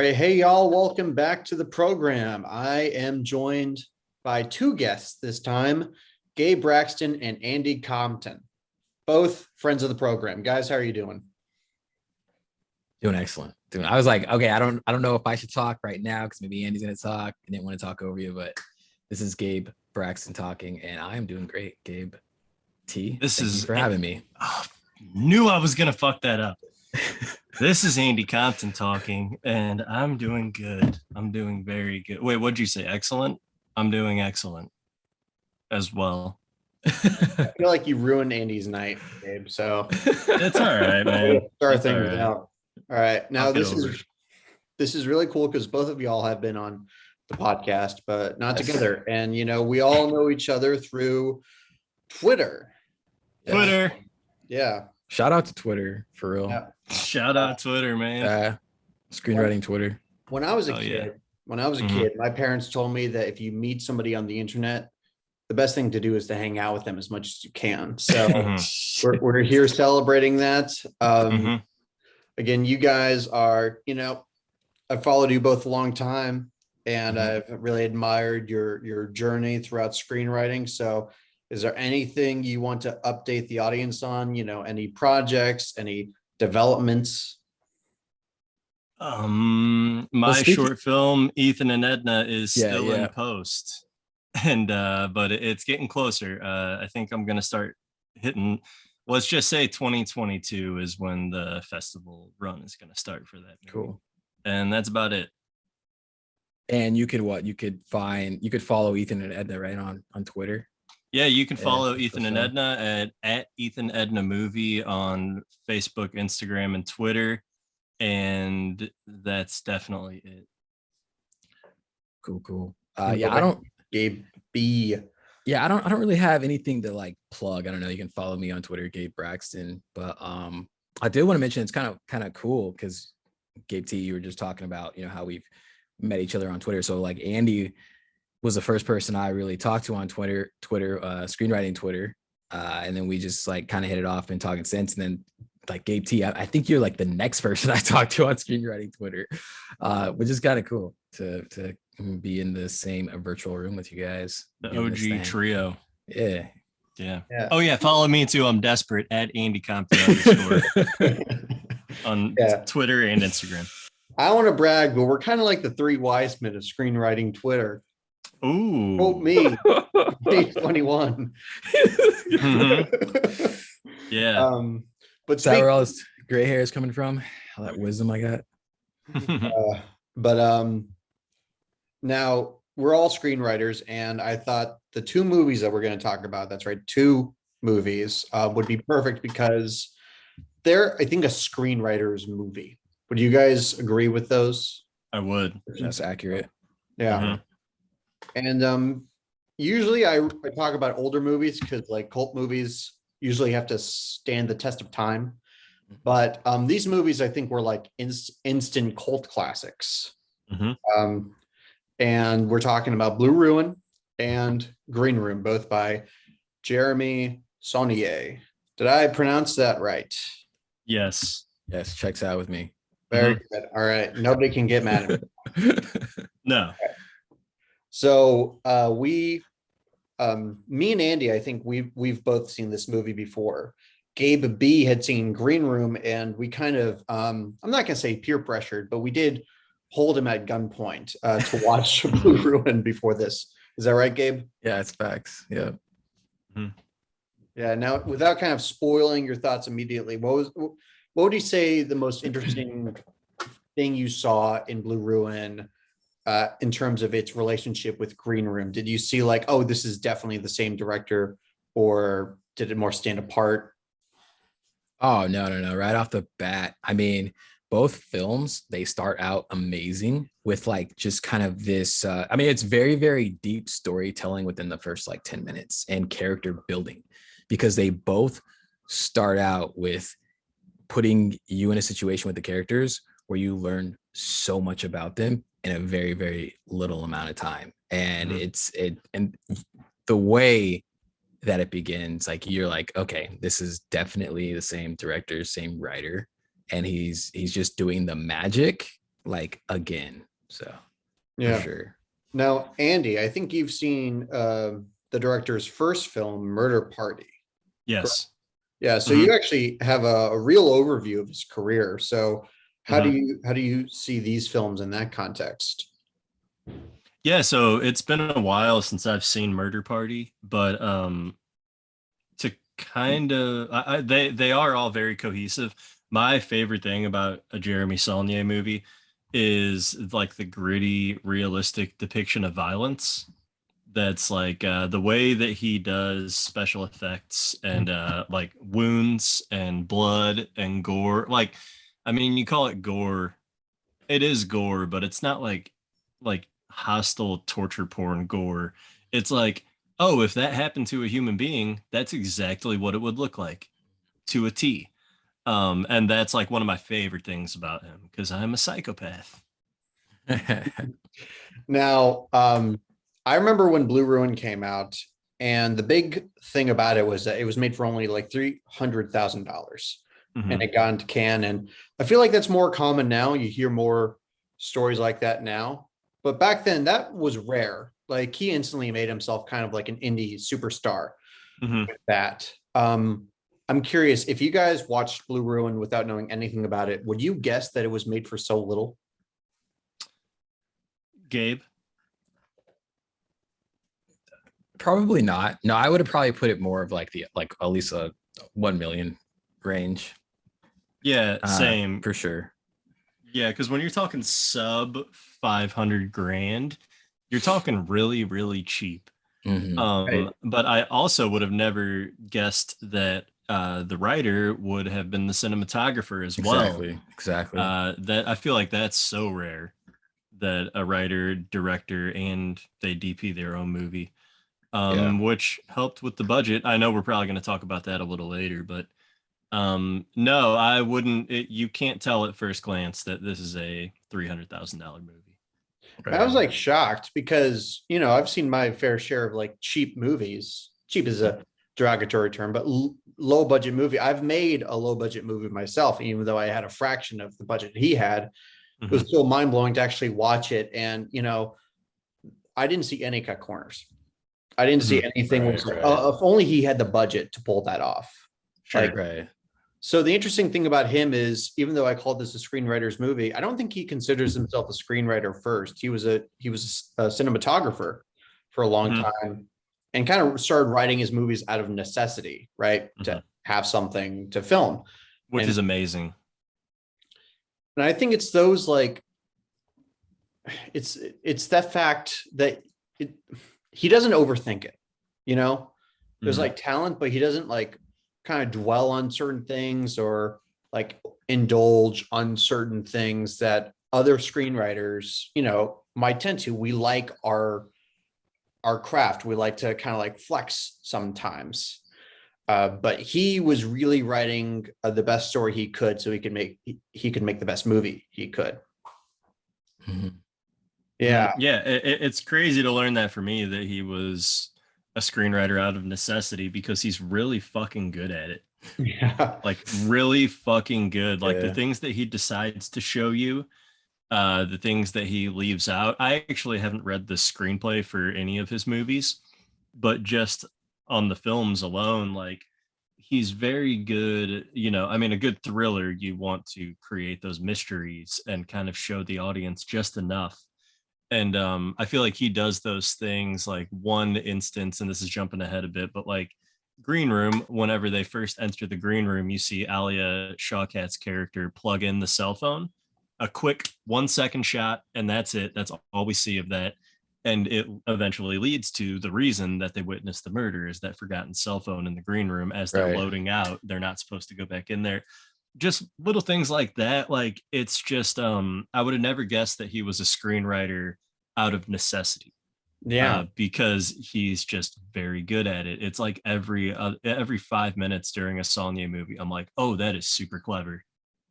All right, hey y'all, welcome back to the program. I am joined by two guests this time, Gabe Braxton and Andy Compton, both friends of the program. Guys, how are you doing? Doing excellent. I was like, okay, I don't know if I should talk right now because maybe Andy's gonna talk. I didn't want to talk over you, but this is Gabe Braxton talking, and I am doing great. Gabe T. Thank you for having me. Oh, knew I was gonna fuck that up. This is Andy Compton talking, and I'm doing good. I'm doing very good. Wait, what'd you say? Excellent? I'm doing excellent as well. I feel like you ruined Andy's night, Gabe. So It's all right, man. Start It's things all right. out. All right. Now I'll get this over is really cool because both of y'all have been on the podcast, but not Yes. together. And we all know each other through Twitter. Twitter. Yeah. Shout out to Twitter for real. Yeah. Shout out Twitter, man. Screenwriting Twitter. When I was a Oh, kid, yeah. my parents told me that if you meet somebody on the internet, the best thing to do is to hang out with them as much as you can. So we're here celebrating that. Mhm. Again, you guys are, I've followed you both a long time, and I've really admired your journey throughout screenwriting. So is there anything you want to update the audience on? Any projects, any developments? My short film, Ethan and Edna, is still in Yeah. post. And but it's getting closer. I think I'm gonna start hitting, let's just say 2022 is when the festival run is gonna start for that movie. Cool. And that's about it. And you could follow Ethan and Edna right on Twitter. Yeah, you can follow that's Ethan and fun. Edna at Ethan Edna Movie on Facebook, Instagram, and Twitter. And that's definitely it. Cool. I don't Gabe B. Yeah, I don't really have anything to like plug. I don't know. You can follow me on Twitter, Gabe Braxton. But I did want to mention it's kind of cool because Gabe T, you were just talking about, how we've met each other on Twitter. So like Andy was the first person I really talked to on Twitter, screenwriting Twitter. And then we just like kind of hit it off and talking since. And then like Gabe T, I think you're like the next person I talked to on screenwriting Twitter, which is kind of cool to be in the same virtual room with you guys. The doing this OG thing. trio. Yeah. Oh yeah, follow me too. I'm desperate at Andy Compton _, on Twitter and Instagram. I want to brag, but we're kind of like the three wise men of screenwriting Twitter. Ooh. Quote me, page 21. Yeah. But Is that where all this gray hair is coming from? All that wisdom I got. Now we're all screenwriters, and I thought the two movies that we're going to talk about, that's right, two movies, would be perfect because they're, I think, a screenwriter's movie. Would you guys agree with those? I would. That's accurate. Yeah. And usually I talk about older movies because like cult movies usually have to stand the test of time. But these movies, I think, were like instant cult classics. And we're talking about Blue Ruin and Green Room, both by Jeremy Saulnier. Did I pronounce that right? Yes. Yes, checks out with me. Very good. All right. Nobody can get mad at me. No. Okay. So me and Andy, I think we've both seen this movie before. Gabe B had seen Green Room, and we kind of, I'm not gonna say peer pressured, but we did hold him at gunpoint to watch Blue Ruin before this. Is that right, Gabe? Yeah, it's facts. Yeah. Yeah. Now, without kind of spoiling your thoughts immediately, what would you say the most interesting thing you saw in Blue Ruin in terms of its relationship with Green Room? Did you see like, oh, this is definitely the same director, or did it more stand apart? Oh, no. Right off the bat, I mean, both films, they start out amazing with like just kind of this, it's very, very deep storytelling within the first like 10 minutes and character building, because they both start out with putting you in a situation with the characters where you learn so much about them in a very, very little amount of time. And and the way that it begins, like you're like, okay, this is definitely the same director, same writer, and he's just doing the magic like again. So Yeah. for sure. Now, Andy, I think you've seen the director's first film, Murder Party. Yes. Yeah, so you actually have a real overview of his career. So how do you see these films in that context? Yeah, so it's been a while since I've seen Murder Party, but to kind of they are all very cohesive. My favorite thing about a Jeremy Saulnier movie is like the gritty, realistic depiction of violence. That's like the way that he does special effects and like wounds and blood and gore. Like, I mean, you call it gore. It is gore, but it's not like hostile torture porn gore. It's like, oh, if that happened to a human being, that's exactly what it would look like to a T. And that's like one of my favorite things about him because I'm a psychopath. Now, I remember when Blue Ruin came out, and the big thing about it was that it was made for only like $300,000, and it got into Cannes. And I feel like that's more common now. You hear more stories like that now, but back then that was rare. Like he instantly made himself kind of like an indie superstar with that. I'm curious if you guys watched Blue Ruin without knowing anything about it, would you guess that it was made for so little? Gabe? Probably not. No, I would have probably put it more of like at least a 1 million range. Yeah, same. For sure. Yeah, because when you're talking sub 500 grand, you're talking really, really cheap. Right. But I also would have never guessed that the writer would have been the cinematographer as well. Exactly. That I feel like that's so rare that a writer, director, and they DP their own movie, which helped with the budget. I know we're probably going to talk about that a little later, but no, I wouldn't. You can't tell at first glance that this is a $300,000 movie. Right. I was like shocked because, I've seen my fair share of like cheap movies. Cheap is a derogatory term, but low budget movie. I've made a low budget movie myself, even though I had a fraction of the budget he had. It was still mind blowing to actually watch it. And, I didn't see any cut corners. I didn't see anything. If only he had the budget to pull that off. Right. So the interesting thing about him is, even though I called this a screenwriter's movie, I don't think he considers himself a screenwriter first. He was a cinematographer for a long time, and kind of started writing his movies out of necessity, right? To have something to film, which is amazing. And I think it's those like, it's that fact that he doesn't overthink it. There's like talent, but he doesn't like kind of dwell on certain things or like indulge on certain things that other screenwriters, might tend to. We like our craft. We like to kind of like flex sometimes. But he was really writing the best story he could, so he could make the best movie he could. Yeah. It's crazy to learn that for me, that he was a screenwriter out of necessity, because he's really fucking good at it. Yeah. Like really fucking good. Like the things that he decides to show you, the things that he leaves out. I actually haven't read the screenplay for any of his movies, but just on the films alone, like he's very good. I mean, a good thriller, you want to create those mysteries and kind of show the audience just enough. And I feel like he does those things. Like one instance, and this is jumping ahead a bit, but like Green Room, whenever they first enter the green room, you see Alia Shawkat's character plug in the cell phone, a quick 1 second shot, and that's it. That's all we see of that. And it eventually leads to the reason that they witnessed the murder, is that forgotten cell phone in the green room. As they're loading out, they're not supposed to go back in there. Just little things like that. Like it's just I would have never guessed that he was a screenwriter out of necessity. Because he's just very good at it. It's like every 5 minutes during a Saulnier movie, I'm like, oh, that is super clever.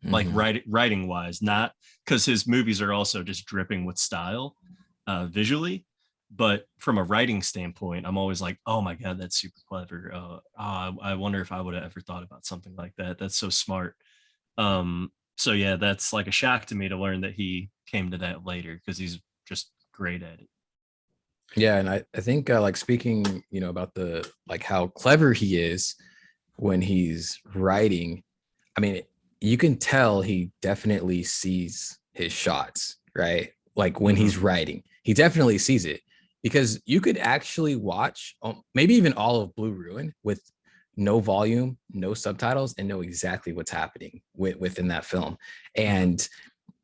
Like writing wise, not because his movies are also just dripping with style visually, but from a writing standpoint, I'm always like, oh my god, that's super clever. I wonder if I would have ever thought about something like that. That's so smart. So yeah, that's like a shock to me to learn that he came to that later, because he's just great at it. Yeah, and I think like speaking, about the like how clever he is when he's writing. I mean, you can tell he definitely sees his shots, right? Like when he's writing, he definitely sees it, because you could actually watch maybe even all of Blue Ruin with no volume, no subtitles, and know exactly what's happening within that film. And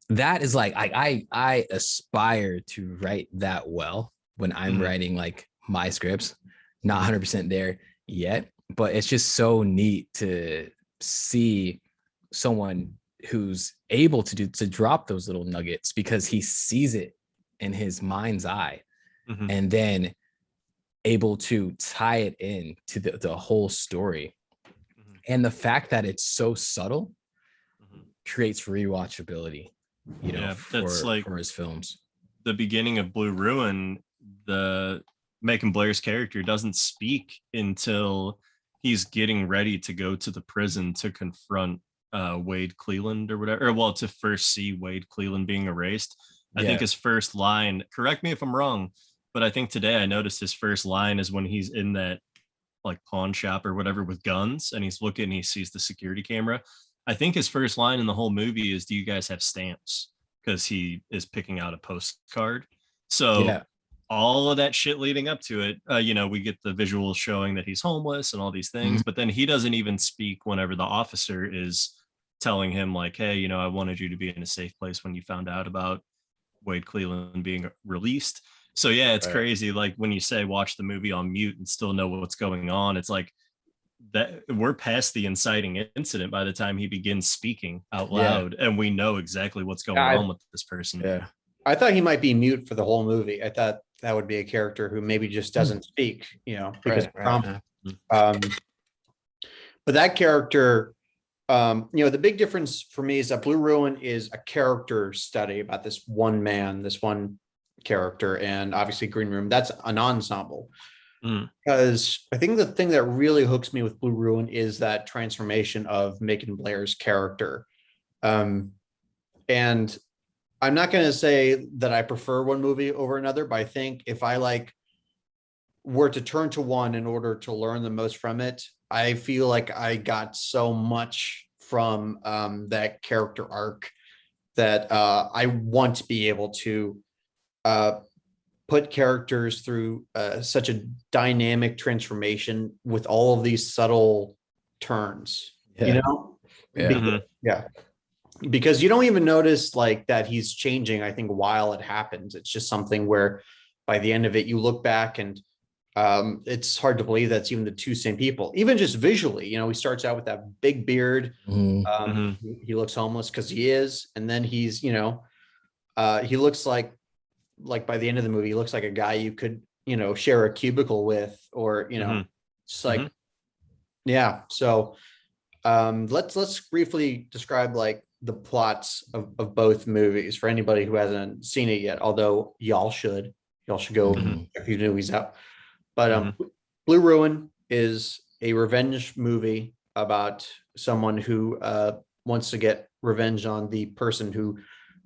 that is like I aspire to write that well when I'm writing like my scripts. Not 100% there yet, but it's just so neat to see someone who's able to drop those little nuggets because he sees it in his mind's eye, and then able to tie it in to the whole story. And the fact that it's so subtle creates rewatchability, that's like for his films. the beginning of Blue Ruin. The Macon Blair's character doesn't speak until he's getting ready to go to the prison to confront Wade Cleland or whatever, or well, to first see Wade Cleland being erased. I think his first line, correct me if I'm wrong, but I think today I noticed his first line is when he's in that like pawn shop or whatever with guns, and he's looking and he sees the security camera. I think his first line in the whole movie is, "Do you guys have stamps?" Because he is picking out a postcard. So all of that shit leading up to it, we get the visuals showing that he's homeless and all these things, but then he doesn't even speak whenever the officer is telling him like, "Hey, I wanted you to be in a safe place when you found out about Wade Cleland being released." So yeah, it's crazy. Like when you say watch the movie on mute and still know what's going on, it's like that we're past the inciting incident by the time he begins speaking out loud, and we know exactly what's going on with this person. Yeah. I thought he might be mute for the whole movie. I thought that would be a character who maybe just doesn't speak, because but that character, the big difference for me is that Blue Ruin is a character study about this one man, this one character, and obviously Green Room, that's an ensemble. Because I think the thing that really hooks me with Blue Ruin is that transformation of Macon Blair's character. And I'm not going to say that I prefer one movie over another, but I think if I were to turn to one in order to learn the most from it, I feel like I got so much from that character arc that I want to be able to put characters through such a dynamic transformation with all of these subtle turns, because you don't even notice like that he's changing, I think, while it happens. It's just something where by the end of it, you look back and it's hard to believe that's even the two same people, even just visually. He starts out with that big beard. He looks homeless because he is. And then he's, he looks like by the end of the movie, he looks like a guy you could, share a cubicle with, or, just like, yeah. So let's briefly describe like the plots of both movies for anybody who hasn't seen it yet, although y'all should go check these movies out. But Blue Ruin is a revenge movie about someone who wants to get revenge on the person who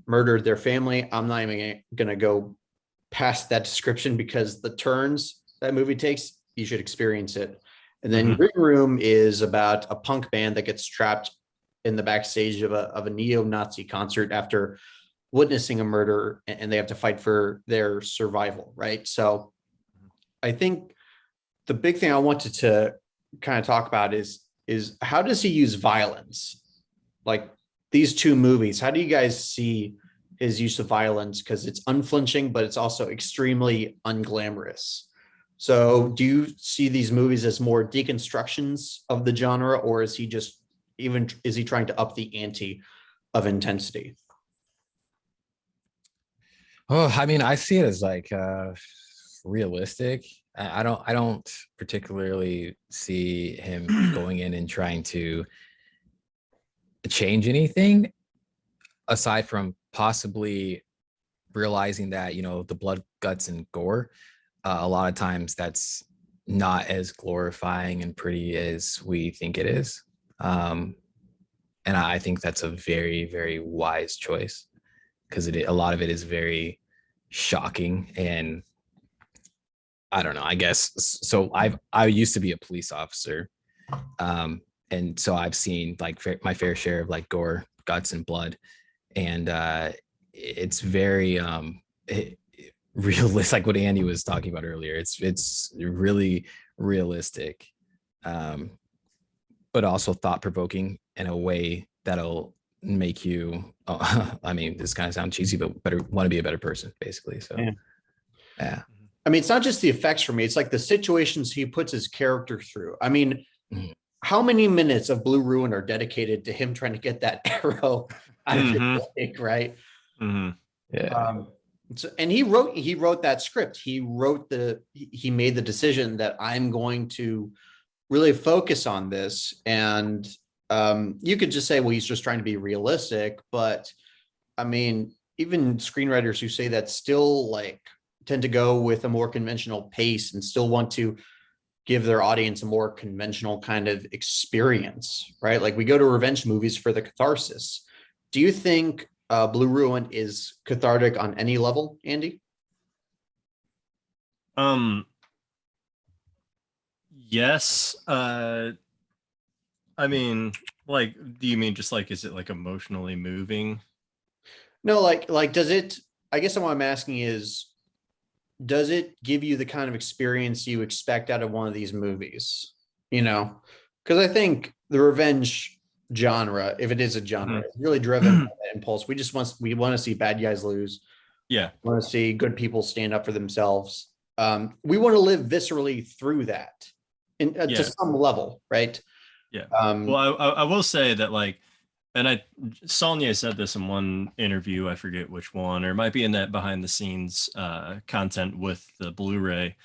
murdered their family. I'm not even gonna go past that description because the turns that movie takes, you should experience it. And then Green Room is about a punk band that gets trapped in the backstage of a neo-Nazi concert after witnessing a murder, and they have to fight for their survival, right? So I think the big thing I wanted to kind of talk about is how does he use violence? Like these two movies, how do you guys see his use of violence? Because it's unflinching, but it's also extremely unglamorous. So do you see these movies as more deconstructions of the genre, or is he trying to up the ante of intensity? Oh, I mean, I see it as like realistic. I don't particularly see him going in and trying to change anything, aside from possibly realizing that, the blood, guts, and gore, a lot of times that's not as glorifying and pretty as we think it is. And And I think that's a very, very wise choice, because a lot of it is very shocking. And I don't know, I guess so. I used to be a police officer. And so I've seen like my fair share of like gore, guts, and blood. And it's very realistic, like what Andy was talking about earlier. It's really realistic, but also thought provoking in a way that'll make you. I mean, this kind of sounds cheesy, but want to be a better person, basically. So, yeah. I mean, it's not just the effects for me. It's like the situations he puts his character through. I mean, how many minutes of Blue Ruin are dedicated to him trying to get that arrow out of his leg, right? Yeah. And he wrote that script. He made the decision that I'm going to really focus on this. And you could just say, well, he's just trying to be realistic. But I mean, even screenwriters who say that still like tend to go with a more conventional pace and still want to give their audience a more conventional kind of experience, right? Like we go to revenge movies for the catharsis. Do you think Blue Ruin is cathartic on any level, Andy? Yes. I mean, like, do you mean just like, is it like emotionally moving? No, like does it, I guess what I'm asking is, does it give you the kind of experience you expect out of one of these movies? You know, because I think the revenge genre, if it is a genre, is really driven by that impulse. We want to see bad guys lose. Yeah. We want to see good people stand up for themselves. We want to live viscerally through that to some level, right? Yeah. Well, I will say that, like, and Saulnier said this in one interview, I forget which one, or it might be in that behind the scenes content with the Blu-ray,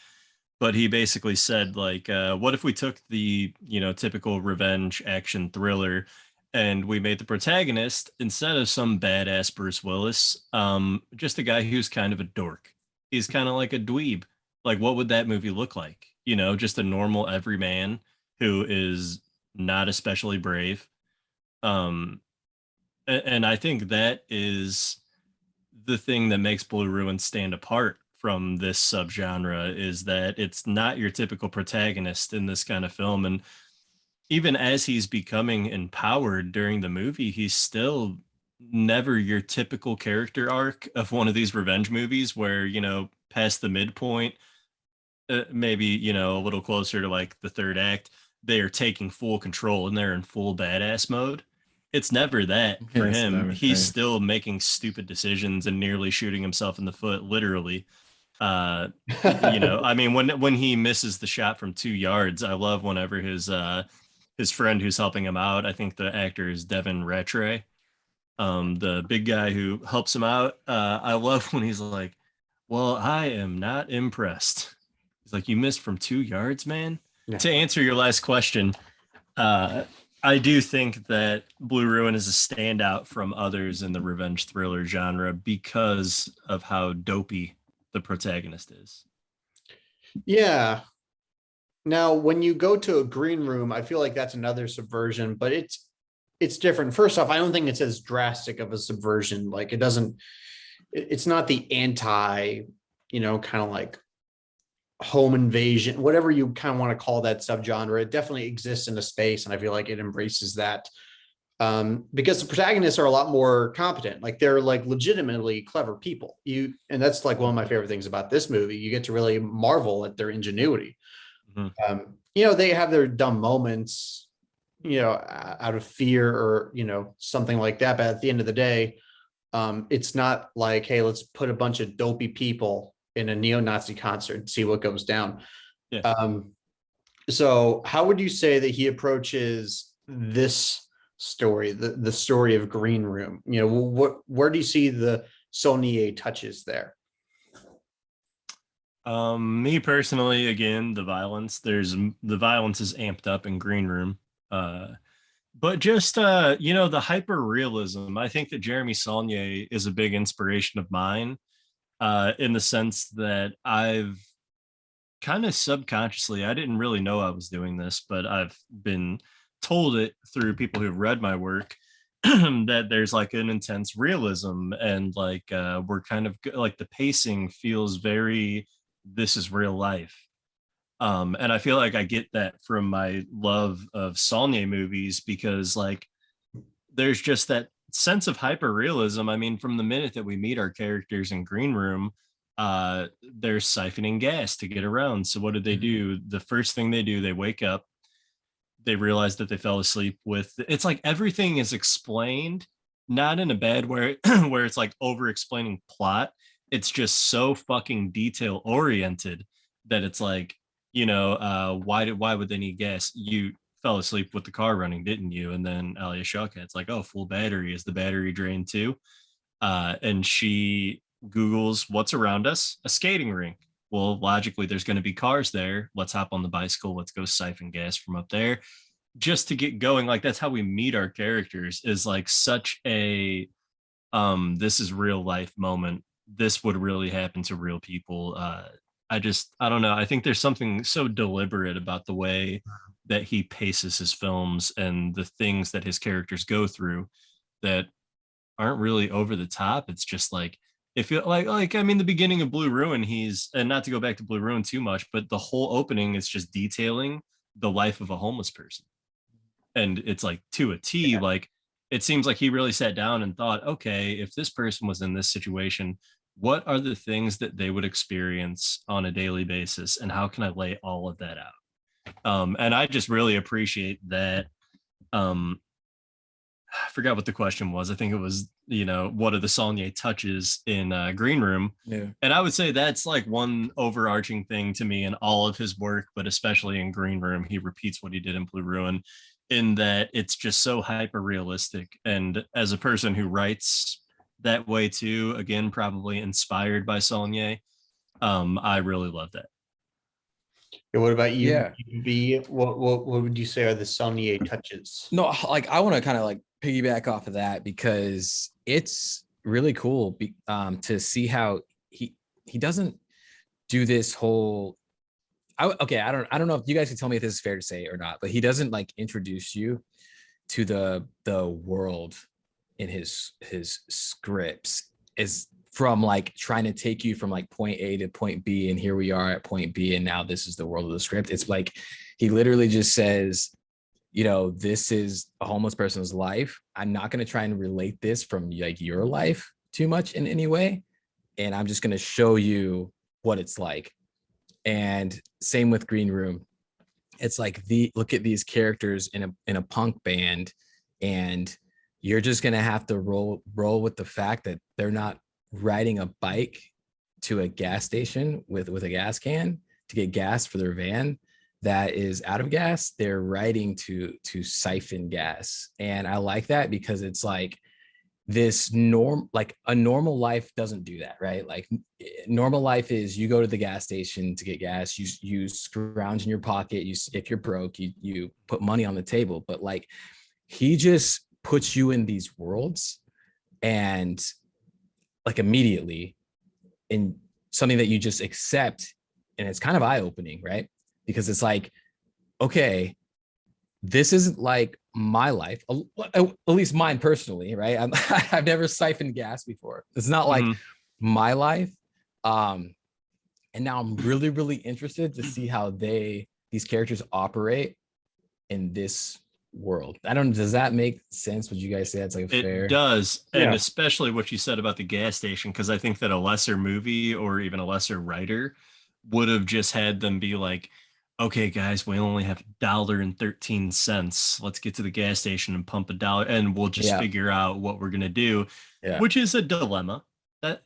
but he basically said, like, what if we took the, typical revenge action thriller and we made the protagonist, instead of some badass Bruce Willis, just a guy who's kind of a dork. He's kind of like a dweeb. Like, what would that movie look like? Just a normal everyman who is not especially brave. And I think that is the thing that makes Blue Ruin stand apart from this subgenre, is that it's not your typical protagonist in this kind of film. And even as he's becoming empowered during the movie, he's still never your typical character arc of one of these revenge movies where, past the midpoint, maybe, a little closer to like the third act, they are taking full control and they're in full badass mode. It's never that for him. He's still making stupid decisions and nearly shooting himself in the foot, literally. I mean, when he misses the shot from 2 yards, I love whenever his friend who's helping him out, I think the actor is Devin Rattray, the big guy who helps him out. I love when he's like, well, I am not impressed. He's like, you missed from 2 yards, man. Yeah. To answer your last question, I do think that Blue Ruin is a standout from others in the revenge thriller genre because of how dopey the protagonist is. Yeah. Now, when you go to a green room, I feel like that's another subversion, but it's different. First off, I don't think it's as drastic of a subversion. Like it's not the anti, kind of like home invasion, whatever you kind of want to call that subgenre. It definitely exists in a space, and I feel like it embraces that because the protagonists are a lot more competent. Like they're like legitimately clever people. And that's like one of my favorite things about this movie. You get to really marvel at their ingenuity. They have their dumb moments, out of fear or something like that. But at the end of the day, it's not like, hey, let's put a bunch of dopey people in a neo-Nazi concert and see what goes down. Yeah. So how would you say that he approaches this story, the story of Green Room? Where do you see the Saulnier touches there? Me personally, again, the violence is amped up in Green Room. But just, the hyper realism, I think that Jeremy Saulnier is a big inspiration of mine. In the sense that I've kind of subconsciously, I didn't really know I was doing this, but I've been told it through people who've read my work, that there's like an intense realism, and like we're kind of like the pacing feels very, this is real life. And I feel like I get that from my love of Saulnier movies, because like there's just that sense of hyper realism. I mean, from the minute that we meet our characters in Green Room, they're siphoning gas to get around. So what did they do? The first thing they do, they wake up, they realize that they fell asleep with, it's like everything is explained, not in a bad way where it's like over explaining plot. It's just so fucking detail oriented that it's like, why would they need gas? You fell asleep with the car running, didn't you? And then Alia Shawkat, it's like, oh, full battery. Is the battery drained too? And she Googles what's around us, a skating rink. Well, logically, there's going to be cars there. Let's hop on the bicycle. Let's go siphon gas from up there just to get going. Like, that's how we meet our characters, is like such a, this is real life moment. This would really happen to real people. I don't know. I think there's something so deliberate about the way that he paces his films and the things that his characters go through that aren't really over the top. It's just like, if you like, I mean, the beginning of Blue Ruin, and not to go back to Blue Ruin too much, but the whole opening is just detailing the life of a homeless person. And it's like to a T, Yeah. like, it seems like he really sat down and thought, okay, if this person was in this situation, what are the things that they would experience on a daily basis? And how can I lay all of that out? And I just really appreciate that. I forgot what the question was. I think it was, what are the Saulnier touches in Green Room? Yeah. And I would say that's like one overarching thing to me in all of his work, but especially in Green Room, he repeats what he did in Blue Ruin, in that it's just so hyper realistic. And as a person who writes that way too, again, probably inspired by Saulnier, I really love that. Yeah, what about you? Yeah. B? What would you say are the Saulnier touches? No, like I want to kind of like piggyback off of that, because it's really cool to see how he doesn't do this whole. I don't know if you guys can tell me if this is fair to say or not, but he doesn't like introduce you to the world in his scripts, is from like trying to take you from like point A to point B, and here we are at point B, and now this is the world of the script. It's like he literally just says, this is a homeless person's life. I'm not going to try and relate this from like your life too much in any way, and I'm just going to show you what it's like. And same with Green Room. It's like, look at these characters in a punk band, and you're just going to have to roll with the fact that they're not riding a bike to a gas station with a gas can to get gas for their van that is out of gas. They're riding to siphon gas. And I like that, because it's like like a normal life doesn't do that, right? Like normal life is you go to the gas station to get gas, you scrounge in your pocket, if you're broke, you put money on the table. But like, he just puts you in these worlds, and like immediately in something that you just accept. And it's kind of eye-opening, right? Because it's like, okay, this isn't like my life, at least mine personally, right? I've never siphoned gas before. It's not like my life. And now I'm really, really interested to see how these characters operate in this world. Does that make sense? Would you guys say that's like fair? It does. And Yeah. especially what you said about the gas station, because I think that a lesser movie or even a lesser writer would have just had them be like, okay, guys, we only have $1.13. Let's get to the gas station and pump $1, and we'll just figure out what we're gonna do. Yeah. Which is a dilemma.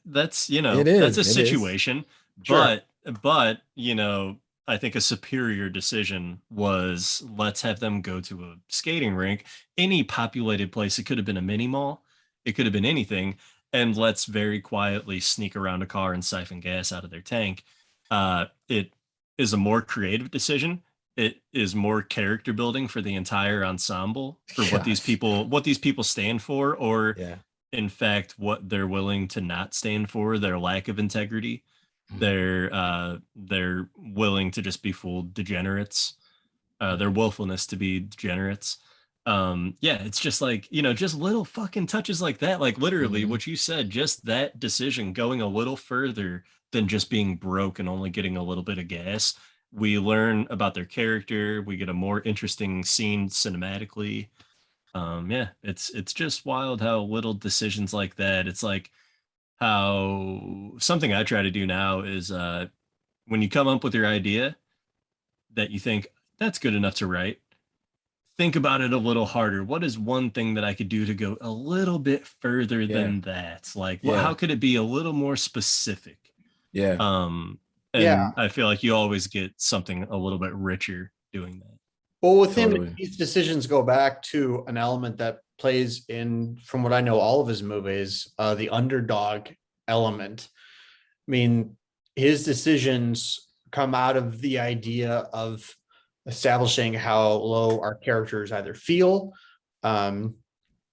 That's It is. that's a situation. Sure. But I think a superior decision was, let's have them go to a skating rink, any populated place. It could have been a mini mall, it could have been anything, and let's very quietly sneak around a car and siphon gas out of their tank. It is a more creative decision. It is more character building for the entire ensemble, for what these people stand for, or in fact what they're willing to not stand for, their lack of integrity. They're willing to just be full degenerates, their willfulness to be degenerates. Yeah, it's just like, just little fucking touches like that, like literally Mhm. what you said, just that decision going a little further than just being broke and only getting a little bit of gas. We learn about their character, we get a more interesting scene cinematically. Yeah, it's just wild how little decisions like that. It's like how something I try to do now is when you come up with your idea that you think that's good enough to write, think about it a little harder. What is one thing that I could do to go a little bit further Yeah. than that? Like, how Yeah. could it be a little more specific? Yeah. Um, Yeah. and I feel like you always get something a little bit richer doing that. Well, with him, Totally. these decisions go back to an element that plays in, from what I know, all of his movies, the underdog element. I mean, his decisions come out of the idea of establishing how low our characters either feel, um,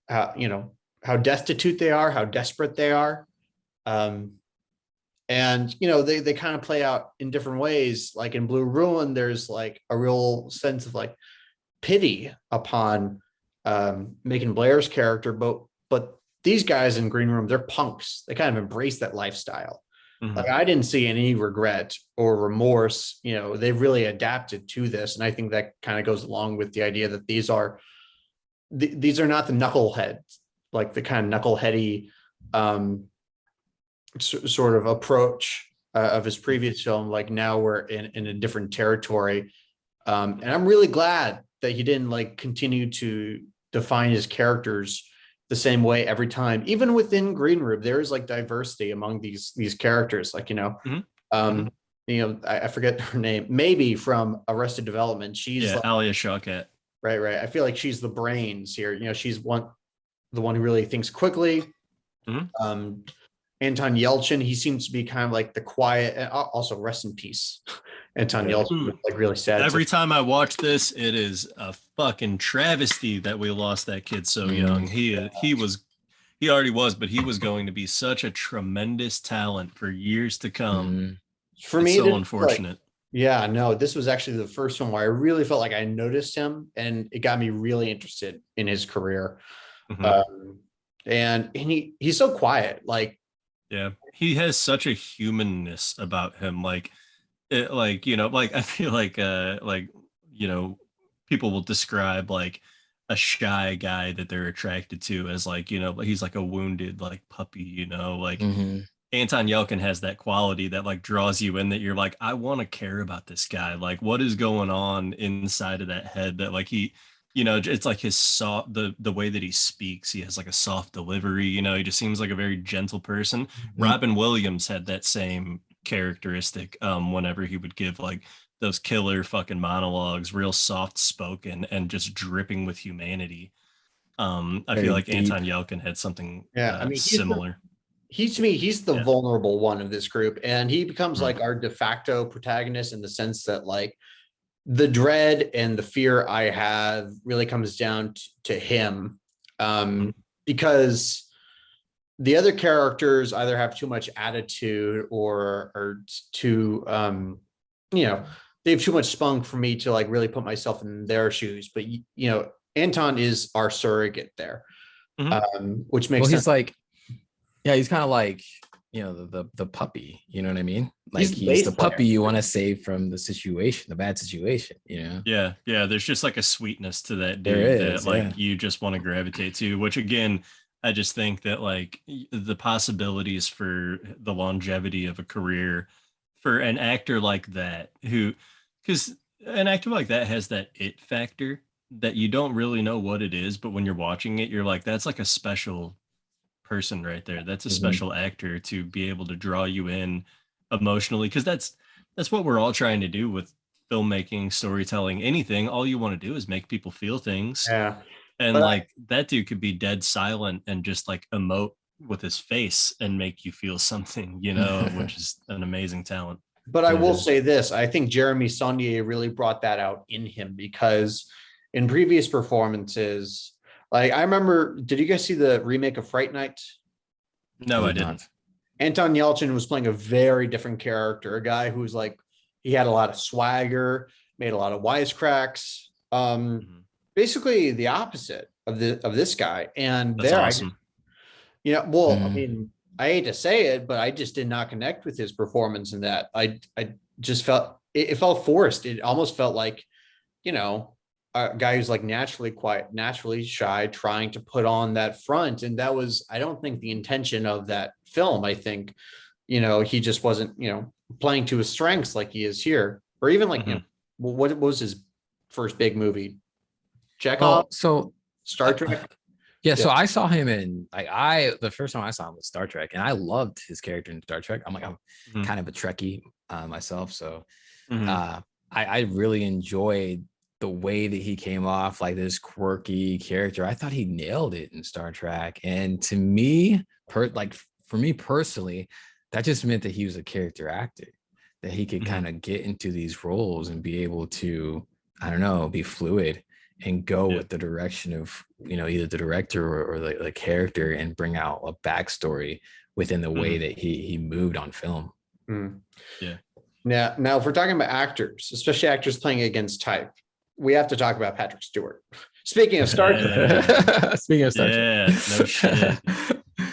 how, how destitute they are, how desperate they are. Um, and they kind of play out in different ways. Like in Blue Ruin, there's like a real sense of like pity upon Macon Blair's character, but these guys in Green Room, they're punks. They kind of embrace that lifestyle. Like Mhm. I didn't see any regret or remorse. They've really adapted to this, and I think that kind of goes along with the idea that these are not the knuckleheads, like the kind of knuckleheady sort of approach of his previous film. Like now we're in a different territory, and I'm really glad that he didn't like continue to define his characters the same way every time. Even within Green Room, there is like diversity among these characters. Like Mhm. um, I forget her name. Maybe from Arrested Development. She's Yeah, like Alia Shawkat. right. I feel like she's the brains here. She's the one who really thinks quickly. Mhm. Um, Anton Yelchin, he seems to be kind of like the quiet, and also rest in peace. Anton Yeah. Yelchin was like really sad. Every time I watch this, it is a fucking travesty that we lost that kid so young. Mhm. He already was, but he was going to be such a tremendous talent for years to come. Mhm. For It's me, so this is like, unfortunate. yeah, no, this was actually the first one where I really felt like I noticed him, and it got me really interested in his career. Mhm. Um, and he's so quiet. Like, Yeah, he has such a humanness about him. Like I feel like people will describe like a shy guy that they're attracted to as like he's like a wounded like puppy. Like Mhm. Anton Yelkin has that quality that like draws you in, that you're like, I want to care about this guy. Like, what is going on inside of that head? That like it's like his soft the way that he speaks. He has like a soft delivery. He just seems like a very gentle person. Mhm. Robin Williams had that same characteristic. Whenever he would give like those killer fucking monologues, real soft spoken and just dripping with humanity. I feel Very like deep. Anton Yelkin had something yeah, I mean, similar. to me, he's the Yeah. vulnerable one of this group, and he becomes Mhm. like our de facto protagonist in the sense that like the dread and the fear I have really comes down to him, Mhm. because the other characters either have too much attitude or are too you know they have too much spunk for me to like really put myself in their shoes. But Anton is our surrogate there, Mhm. which Well, makes sense. he's like, yeah, he's kind of like, the puppy, you know what I mean? Like He's the he's bass the player. puppy you want to save from the situation, the bad situation. Yeah, yeah. There's just like a sweetness to that There dude that is, yeah. like you just want to gravitate to. Which again, I just think that like the possibilities for the longevity of a career for an actor like that, because an actor like that has that it factor that you don't really know what it is, but when you're watching it, you're like, that's like a special person right there. That's a Mhm. special actor to be able to draw you in emotionally, because that's what we're all trying to do with filmmaking, storytelling, anything. All you want to do is make people feel things. Yeah, And but like that dude could be dead silent and just like emote with his face and make you feel something, which is an amazing talent. I It will is. say this: I think Jeremy Saulnier really brought that out in him, because in previous performances, like I remember, did you guys see the remake of Fright Night? I No, I did didn't. not. Anton Yelchin was playing a very different character, a guy who's like, he had a lot of swagger, made a lot of wisecracks. Mhm. basically the opposite of this guy. And That's there, awesome. I mean, I hate to say it, but I just did not connect with his performance in that. I just felt it felt forced. It almost felt like, a guy who's like naturally quiet, naturally shy, trying to put on that front. And that was, I don't think, the intention of that film. I think, he just wasn't, playing to his strengths like he is here. Or even like, what was his first big movie? Chekhov, Well, so Star Trek. yeah, so I saw him in the first time I saw him was Star Trek, and I loved his character in Star Trek. I'm kind of a Trekkie myself, so I really enjoyed the way that he came off like this quirky character. I thought he nailed it in Star Trek, and to me, for me personally, that just meant that he was a character actor, that he could kind of get into these roles and be able to, I don't know, be fluid and go with the direction of, either the director or the character, and bring out a backstory within the way that he moved on film. Yeah. Now, if we're talking about actors, especially actors playing against type, we have to talk about Patrick Stewart. Speaking of Star Trek. Speaking of Star Trek.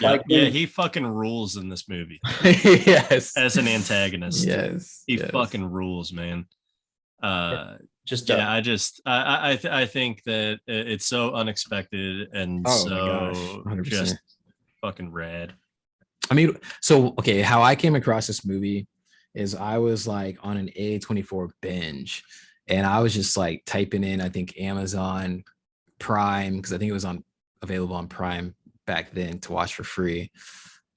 No shit. He fucking rules in this movie. Yes. As an antagonist. Yes. He fucking rules, man. I think that it's so unexpected and just fucking rad. I mean, so okay, how I came across this movie is I was like on an A24 binge, and I was just like typing in, I think, Amazon Prime, because I think it was available on Prime back then to watch for free.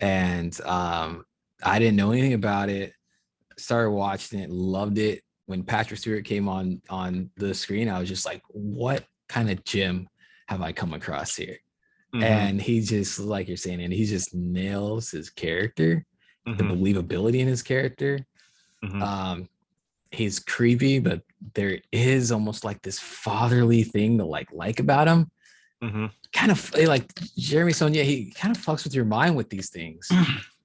And I didn't know anything about it. Started watching it, loved it. When Patrick Stewart came on the screen, I was just like, what kind of gem have I come across here? And he just, like you're saying, and he just nails his character, the believability in his character. He's creepy, but there is almost like this fatherly thing to like about him. Kind of like Jeremy Saulnier, he kind of fucks with your mind with these things.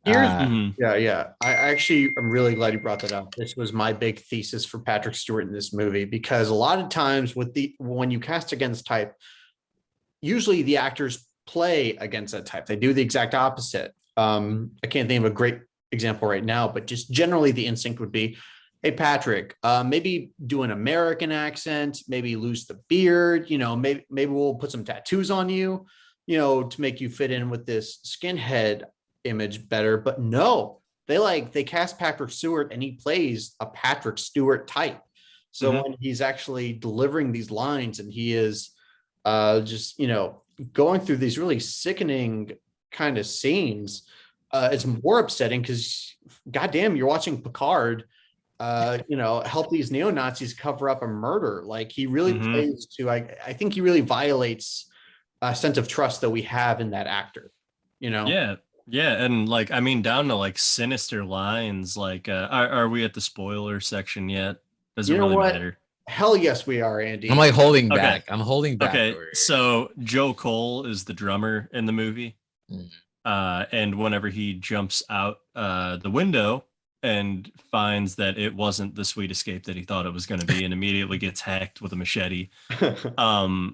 Yeah. I'm really glad you brought that up. This was my big thesis for Patrick Stewart in this movie, because a lot of times when you cast against type, usually the actors play against that type. They do the exact opposite. I can't think of a great example right now, but just generally the instinct would be, hey, Patrick, maybe do an American accent, maybe lose the beard, maybe we'll put some tattoos on you, to make you fit in with this skinhead image better. But no, they cast Patrick Stewart and he plays a Patrick Stewart type. So when he's actually delivering these lines and he is just, going through these really sickening kind of scenes, it's more upsetting because, goddamn, you're watching Picard, help these neo-Nazis cover up a murder. Like, he really plays to, I think he really violates a sense of trust that we have in that actor, Yeah. And like, I mean, down to like sinister lines, like, are we at the spoiler section yet? Does it really matter? Hell yes, we are, Andy. I'm like holding back. I'm holding back. Okay, so Joe Cole is the drummer in the movie. And whenever he jumps out the window and finds that it wasn't the sweet escape that he thought it was going to be, and immediately gets hacked with a machete,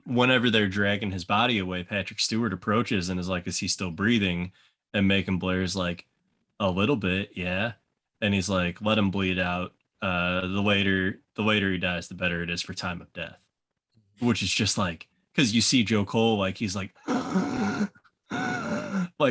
whenever they're dragging his body away, Patrick Stewart approaches and is like, is he still breathing? And Macon Blair's like, a little bit, yeah. And he's like, let him bleed out. The later he dies, the better it is for time of death. Which is just like, because you see Joe Cole, like, he's like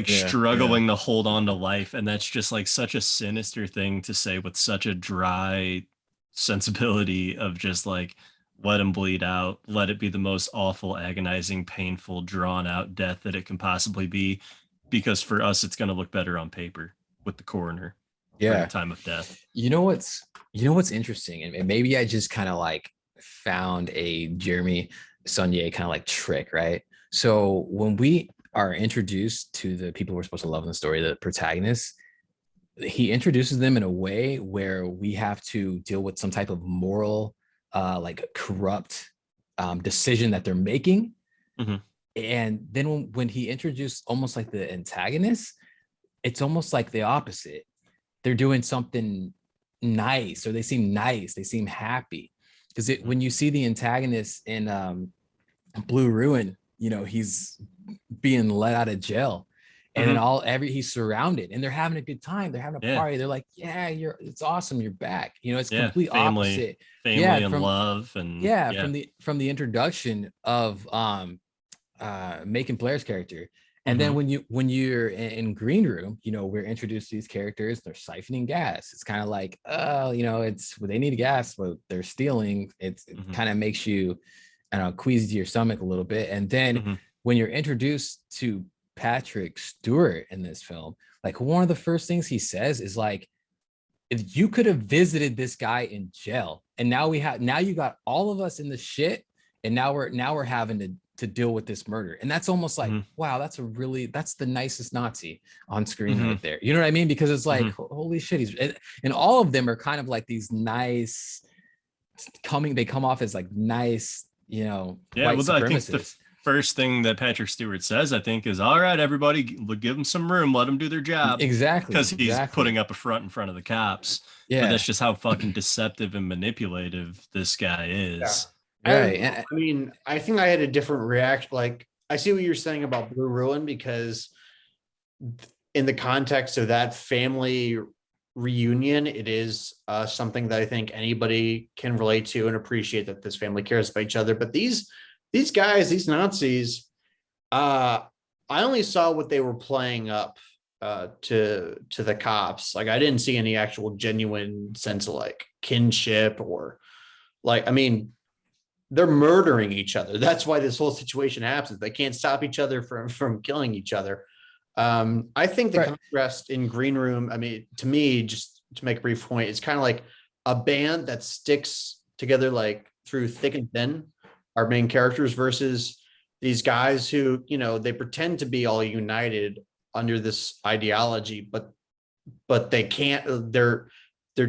struggling to hold on to life. And that's just like such a sinister thing to say with such a dry sensibility of just like, let him bleed out, let it be the most awful, agonizing, painful, drawn out death that it can possibly be, because for us it's going to look better on paper with the coroner. Time of death. You know what's interesting, and maybe I just kind of like found a Jeremy Saulnier kind of like trick, right? So when we are introduced to the people we're supposed to love in the story, the protagonists, he introduces them in a way where we have to deal with some type of moral, like corrupt decision that they're making. And then when he introduced almost like the antagonist, it's almost like the opposite. They're doing something nice, or they seem nice, they seem happy. Because when you see the antagonist in Blue Ruin, you know, he's being let out of jail. And then he's surrounded and they're having a good time. They're having a party. They're like, yeah, it's awesome. You're back. You know, it's complete opposite. Family and love. And from the introduction of Macon Blair's character. And then when you're in Green Room, you know, we're introduced to these characters, they're siphoning gas. It's kind of like, oh, you know, they need gas, but they're stealing. It kind of makes you, I don't know, queasy to your stomach a little bit. And then when you're introduced to Patrick Stewart in this film, like one of the first things he says is like, if you could have visited this guy in jail, and now you got all of us in the shit, and now we're having to deal with this murder. And that's almost like, wow, that's the nicest Nazi on screen right there. You know what I mean? Because it's like, holy shit, and all of them are kind of like these nice they come off as like nice, you know, white supremacists. I think the first thing that Patrick Stewart says, I think, is, all right, everybody, give them some room, let them do their job. Exactly. Because he's putting up a front in front of the cops. Yeah. But that's just how fucking deceptive and manipulative this guy is. Yeah. Right. I mean, I think I had a different reaction. Like, I see what you're saying about Blue Ruin, because in the context of that family reunion, it is something that I think anybody can relate to and appreciate, that this family cares about each other. But these guys, these Nazis, I only saw what they were playing up to the cops. Like, I didn't see any actual genuine sense of like kinship, or like, I mean, they're murdering each other. That's why this whole situation happens. They can't stop each other from killing each other. I think the contrast in Green Room, I mean, to me, just to make a brief point, it's kind of like a band that sticks together like through thick and thin, our main characters, versus these guys who, you know, they pretend to be all united under this ideology, but they can't, they're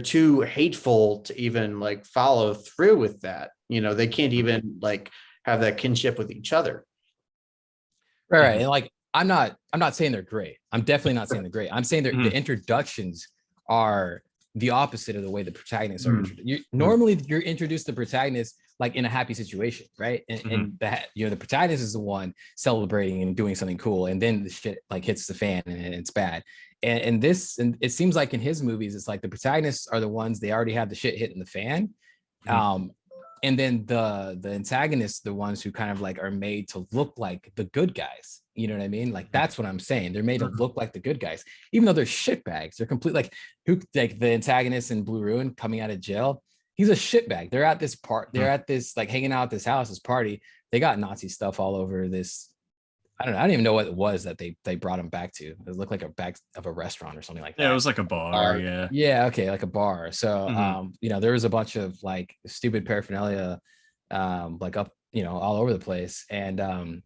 too hateful to even like follow through with that. You know, they can't even like have that kinship with each other. Right. And like, I'm not saying they're great. I'm definitely not saying they're great. I'm saying the introductions are the opposite of the way the protagonists are introduced. Normally you're introduced to protagonists like in a happy situation, right? And that, you know, the protagonist is the one celebrating and doing something cool, and then the shit like hits the fan and it's bad. And it seems like in his movies, it's like the protagonists are the ones, they already have the shit hitting the fan. And then the antagonists, the ones who kind of like are made to look like the good guys. You know what I mean? Like, that's what I'm saying. They're made to look like the good guys, even though they're shitbags. They're complete, like the antagonist in Blue Ruin coming out of jail. He's a shitbag. They're at this they're at this, like, hanging out at this house, this party. They got Nazi stuff all over this. I don't know. I don't even know what it was that they brought him back to. It looked like a back of a restaurant or something like that. Yeah, it was like a bar. Yeah. Okay. Like a bar. So, you know, there was a bunch of like stupid paraphernalia, like up, you know, all over the place. And,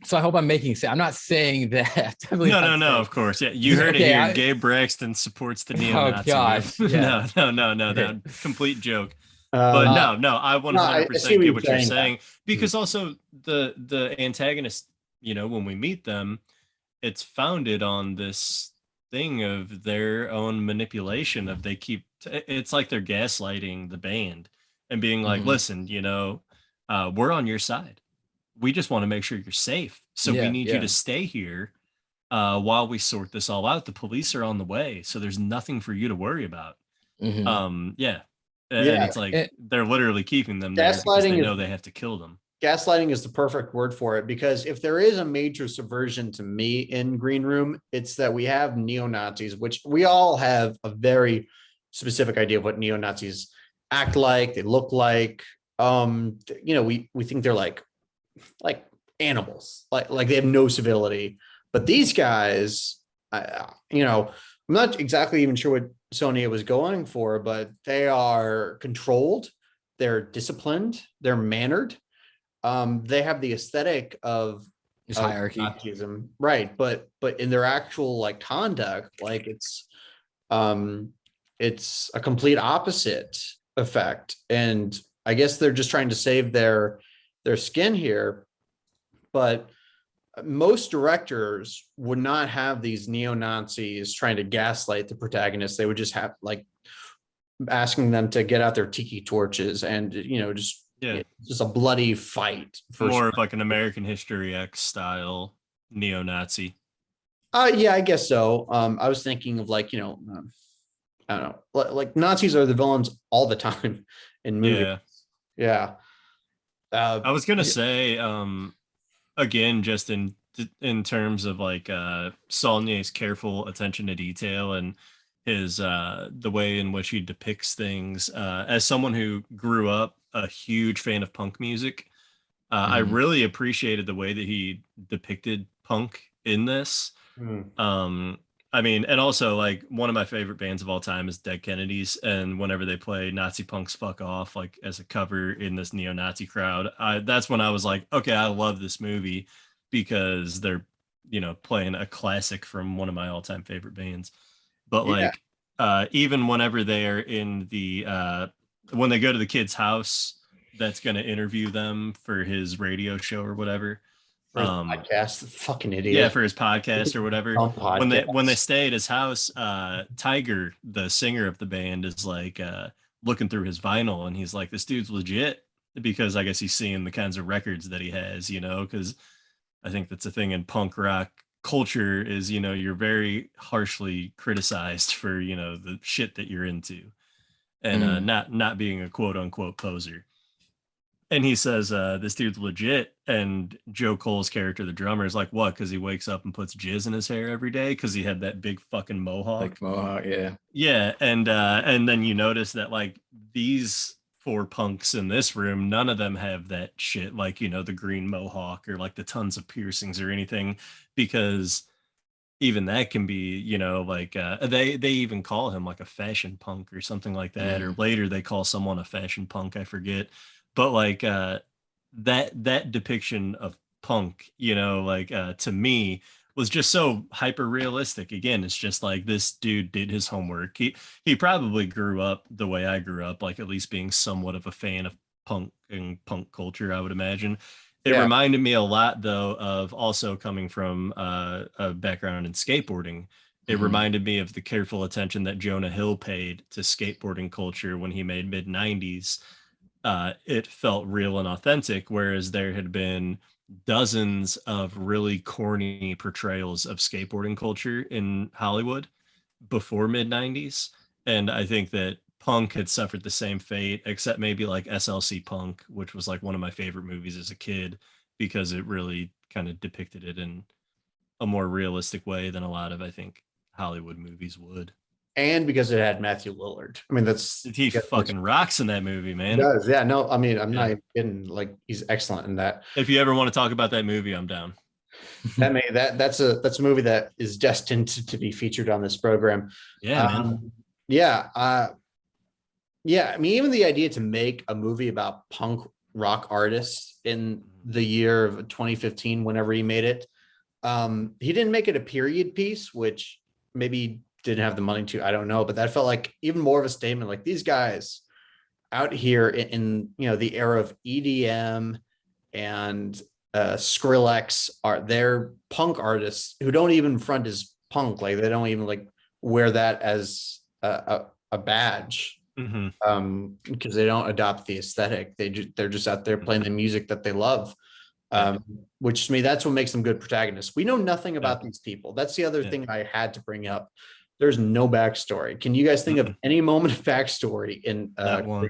so I hope I'm making sense. I'm not saying that. No, of course. Yeah, you heard it here. Gabe Braxton supports the neo-Nazi. Oh gosh. Yeah. No, that complete joke. But no, I 100% get what you're saying. Because also the antagonist, you know, when we meet them, it's founded on this thing of their own manipulation of it's like they're gaslighting the band and being like, listen, you know, we're on your side. We just want to make sure you're safe. So we need you to stay here while we sort this all out. The police are on the way. So there's nothing for you to worry about. And it's like they're literally keeping them there because they know they have to kill them. Gaslighting is the perfect word for it, because if there is a major subversion to me in Green Room, it's that we have neo-Nazis, which we all have a very specific idea of what neo-Nazis act like, they look like. You know, we think they're like animals, like they have no civility. But these guys, you know, I'm not exactly even sure what Saulnier was going for, but they are controlled, they're disciplined, they're mannered. They have the aesthetic of hierarchy, Nazism, right? But in their actual like conduct, like it's a complete opposite effect. And I guess they're just trying to save their skin here. But most directors would not have these neo-Nazis trying to gaslight the protagonist. They would just have like asking them to get out their tiki torches and, you know, just Yeah, It's just a bloody fight. more of like an American History X style neo-Nazi. Yeah, I guess so. I was thinking of like, I don't know, like Nazis are the villains all the time in movies. Yeah, Yeah. I was gonna Yeah. say, again, just in terms of like Saulnier's careful attention to detail and his the way in which he depicts things. As someone who grew up a huge fan of punk music, I Mhm. really appreciated the way that he depicted punk in this. Hmm. Um, I mean, and also like one of my favorite bands of all time is Dead Kennedys, and whenever they play Nazi Punks Fuck Off, like as a cover in this neo-Nazi crowd, that's when I was like, okay, I love this movie because they're, playing a classic from one of my all-time favorite bands. But Yeah. like even whenever they're in the when they go to the kid's house that's gonna interview them for his radio show or whatever. For his Um, podcast, fucking yeah, idiot. for his podcast or whatever. Dumb When they podcast. stay at his house, Tiger, the singer of the band, is like looking through his vinyl, and he's like, "This dude's legit," because I guess he's seeing the kinds of records that he has, because I think that's a thing in punk rock culture is, you're very harshly criticized for, the shit that you're into, and Mm. not being a quote unquote poser. And he says, this dude's legit. And Joe Cole's character, the drummer, is like, what? Because he wakes up and puts jizz in his hair every day because he had that big fucking mohawk. Like Mohawk, yeah. Yeah, and then you notice that like these four punks in this room, none of them have that shit, like the green mohawk or like the tons of piercings or anything, because even that can be, like they even call him like a fashion punk or something like that, or Mm. later they call someone a fashion punk, I forget. But like that depiction of punk, like to me was just so hyper realistic. Again, it's just like this dude did his homework. He probably grew up the way I grew up, like at least being somewhat of a fan of punk and punk culture, I would imagine. It Yeah. reminded me a lot, though, of also coming from a background in skateboarding. It Mhm. reminded me of the careful attention that Jonah Hill paid to skateboarding culture when he made mid 90s. It felt real and authentic, whereas there had been dozens of really corny portrayals of skateboarding culture in Hollywood before mid 90s. And I think that Punk had suffered the same fate, except maybe like SLC Punk, which was like one of my favorite movies as a kid because it really kind of depicted it in a more realistic way than a lot of, I think, Hollywood movies would. And because it had Matthew Lillard. I mean, that's He fucking rocks in that movie, he man. does. Yeah, no, I mean, I'm not Yeah. even kidding. Like, he's excellent in that. If you ever want to talk about that movie, I'm down. That's a movie that is destined to be featured on this program. Yeah, man. Yeah, yeah. I mean, even the idea to make a movie about punk rock artists in the year of 2015, whenever he made it, he didn't make it a period piece, which maybe didn't have the money to. I don't know, but that felt like even more of a statement. Like these guys out here in the era of EDM and Skrillex they're punk artists who don't even front as punk. Like they don't even like wear that as a badge because they don't adopt the aesthetic. They're just out there playing the music that they love. Which to me, that's what makes them good protagonists. We know nothing about these people. That's the other thing I had to bring up. There's no backstory. Can you guys think of any moment of backstory in that one?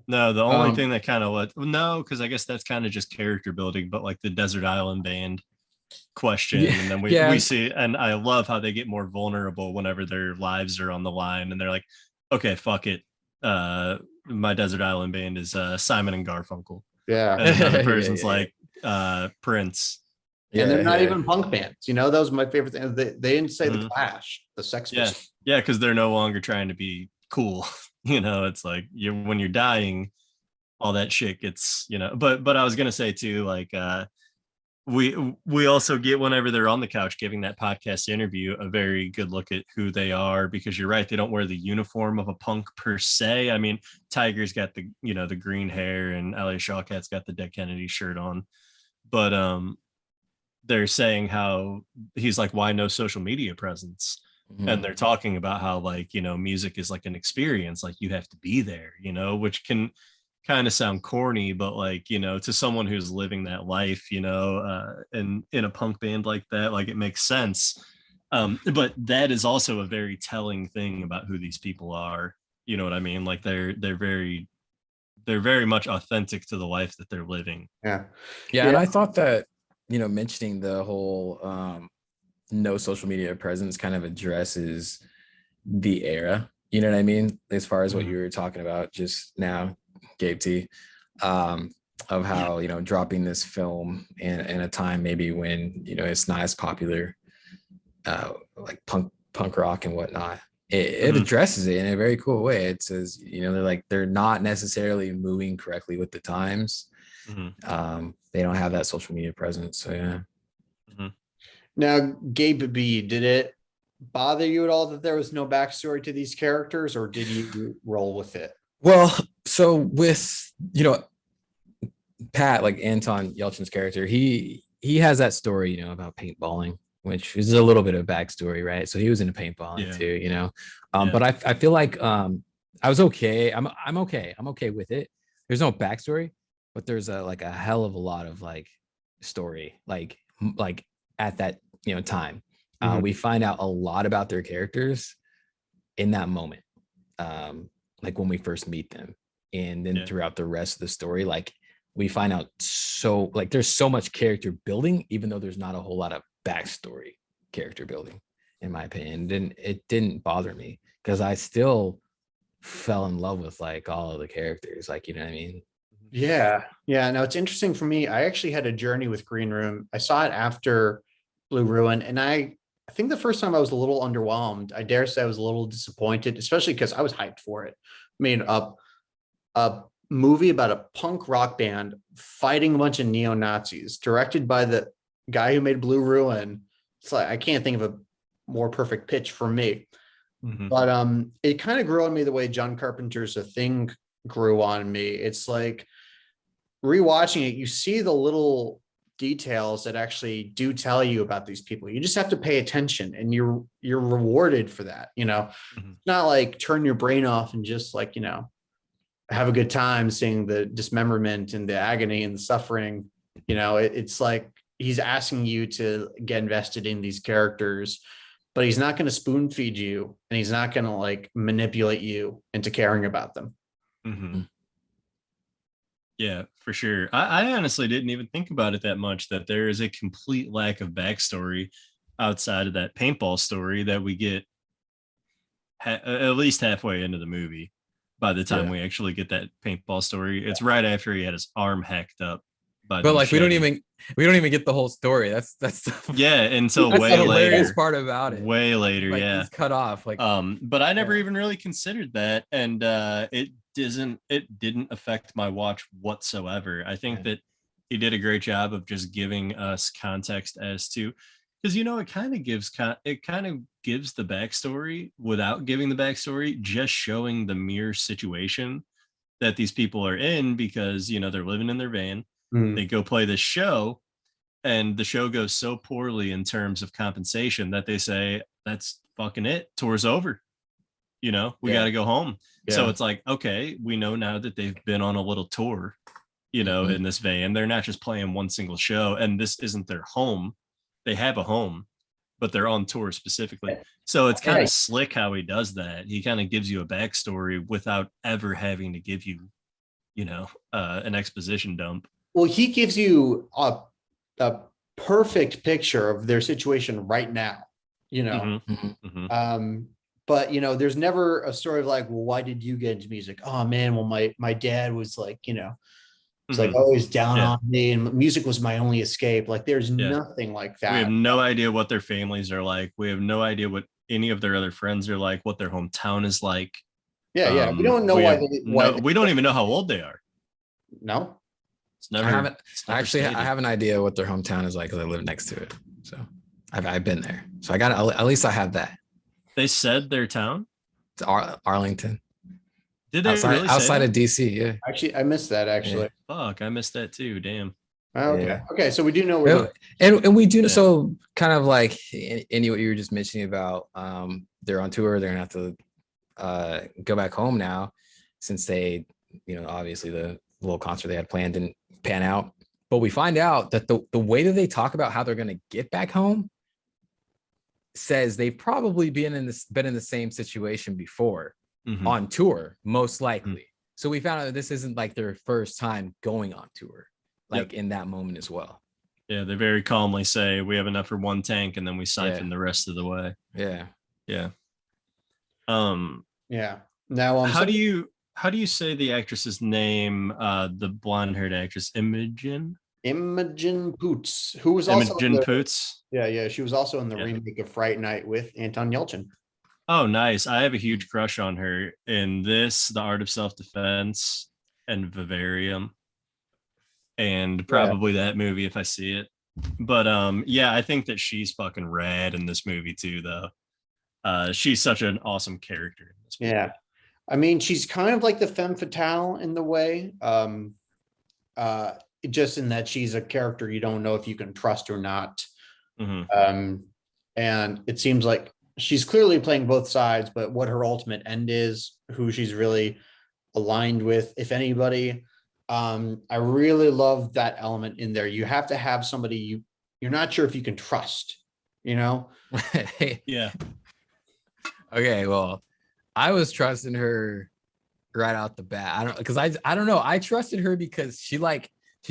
No, the only thing that kind of no, because I guess that's kind of just character building, but like the Desert Island Band question, and then we see, and I love how they get more vulnerable whenever their lives are on the line, and they're like, okay, fuck it. My Desert Island Band is Simon and Garfunkel. Yeah. And another person's like Prince. And they're not even punk bands. That was my favorite thing. They didn't say the Clash, the Sex Pistols. Yeah, because they're no longer trying to be cool. It's like when you're dying, all that shit gets, but I was gonna say too, like we also get, whenever they're on the couch giving that podcast interview, a very good look at who they are, because you're right, they don't wear the uniform of a punk per se. I mean, Tiger's got the the green hair, and LA Shawcat's got the Dead Kennedy shirt on, but they're saying how he's like, why no social media presence? And they're talking about how, like, music is like an experience, like you have to be there, which can kind of sound corny, but like, you know, to someone who's living that life, you know, and in a punk band like that, like it makes sense. But that is also a very telling thing about who these people are. You know what I mean? Like they're very much authentic to the life that they're living. Yeah. Yeah, and I thought that, you know, mentioning the whole no social media presence kind of addresses the era. You know what I mean? As far as what you were talking about just now, Gabe T, of how, you know, dropping this film in a time maybe when, you know, it's not as popular, like punk rock and whatnot. It addresses it in a very cool way. It says, you know, they're not necessarily moving correctly with the times. They don't have that social media presence. So yeah. Now, Gabe B, did it bother you at all that there was no backstory to these characters, or did you roll with it? Well, so with, you know, Pat, like Anton Yelchin's character, he has that story, you know, about paintballing, which is a little bit of backstory, right? So he was into paintballing too, you know. But I feel like I was okay. I'm okay. I'm okay with it. There's no backstory, but there's a hell of a lot of like story, like at that, you know, time. We find out a lot about their characters in that moment, like when we first meet them, and then throughout the rest of the story, like we find out so like there's so much character building, even though there's not a whole lot of backstory character building, in my opinion. And it didn't bother me because I still fell in love with like all of the characters, like, you know what I mean? Yeah. Now it's interesting for me. I actually had a journey with Green Room. I saw it after Blue Ruin, and I think the first time I was a little underwhelmed. I dare say I was a little disappointed, especially because I was hyped for it. I mean, a movie about a punk rock band fighting a bunch of neo-Nazis, directed by the guy who made Blue Ruin. It's like, I can't think of a more perfect pitch for me. But it kind of grew on me the way John Carpenter's A Thing grew on me. It's like rewatching it, you see the little details that actually do tell you about these people. You just have to pay attention, and you're rewarded for that. You know, not like turn your brain off and just like, you know, have a good time seeing the dismemberment and the agony and the suffering. You know, it's like he's asking you to get invested in these characters, but he's not going to spoon feed you, and he's not going to like manipulate you into caring about them. Yeah, for sure. I honestly didn't even think about it that much, that there is a complete lack of backstory outside of that paintball story that we get at least halfway into the movie. By the time we actually get that paintball story, it's right after he had his arm hacked up. But like we don't even get the whole story. That's until that's way the hilarious later. Part about it. Way later, like, he's cut off. Like, but I never even really considered that, and it didn't affect my watch whatsoever. I think that he did a great job of just giving us context as to, because, you know, it kind of gives the backstory without giving the backstory, just showing the mere situation that these people are in, because, you know, they're living in their van. They go play this show, and the show goes so poorly in terms of compensation that they say, that's fucking it. Tour's over. You know, we got to go home. So it's like, okay, we know now that they've been on a little tour, you know, in this van. They're not just playing one single show, and this isn't their home. They have a home, but they're on tour specifically. So it's kind of slick how he does that. He kind of gives you a backstory without ever having to give you, you know, an exposition dump. Well, he gives you a perfect picture of their situation right now, you know. But, you know, there's never a story of like, well, why did you get into music? Oh man, well, my dad was like, you know, it's like always down on me, and music was my only escape. Like there's nothing like that. We have no idea what their families are like. We have no idea what any of their other friends are like, what their hometown is like. We don't know we don't even know how old they are. No. It's never, I have an idea what their hometown is like because I live next to it. So I've been there. So I got at least I have that. They said their town? It's Arlington. Did they outside of DC? Yeah. Actually, I missed that. Actually, fuck, I missed that too. Damn. Okay. Okay, so we do know. And we do so kind of like any what you were just mentioning about. They're on tour. They're gonna have to go back home now, since they obviously the little concert they had planned didn't pan out. But we find out that the way that they talk about how they're going to get back home says they've probably been in the same situation before on tour, most likely. So we found out that this isn't like their first time going on tour, like in that moment as well. Yeah, they very calmly say we have enough for one tank, and then we siphon the rest of the way. Yeah. Yeah. Yeah. Now, how do you say the actress's name? The blonde-haired actress, Imogen Poots, who was also Imogen Poots. Yeah, she was also in the remake of Fright Night with Anton Yelchin. Oh, nice. I have a huge crush on her in this, The Art of Self-Defense, and Vivarium, and probably that movie if I see it. But I think that she's fucking rad in this movie too, though. She's such an awesome character in this movie. Yeah. I mean, she's kind of like the femme fatale in the way. Just in that she's a character you don't know if you can trust or not. And it seems like she's clearly playing both sides, but what her ultimate end is, who she's really aligned with, if anybody. I really love that element in there. You have to have somebody you're not sure if you can trust, Yeah. Okay, well, I was trusting her right out the bat. I don't know. I trusted her because she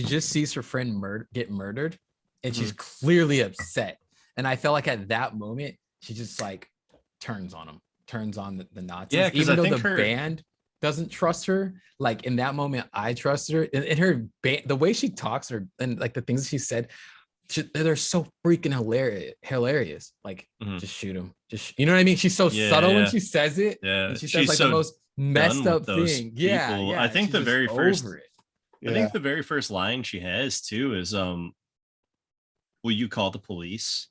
just sees her friend get murdered, and she's clearly upset. And I felt like at that moment, she just like turns on the Nazis. Yeah, even though the band doesn't trust her. Like in that moment, I trusted her. In her band, the way she talks, and like the things she said, they're so freaking hilarious. Like, just shoot him. You know what I mean? She's so subtle when she says it. Yeah, and she says like the most messed up thing. Yeah. I think the very first. Yeah. I think the very first line she has too is will you call the police?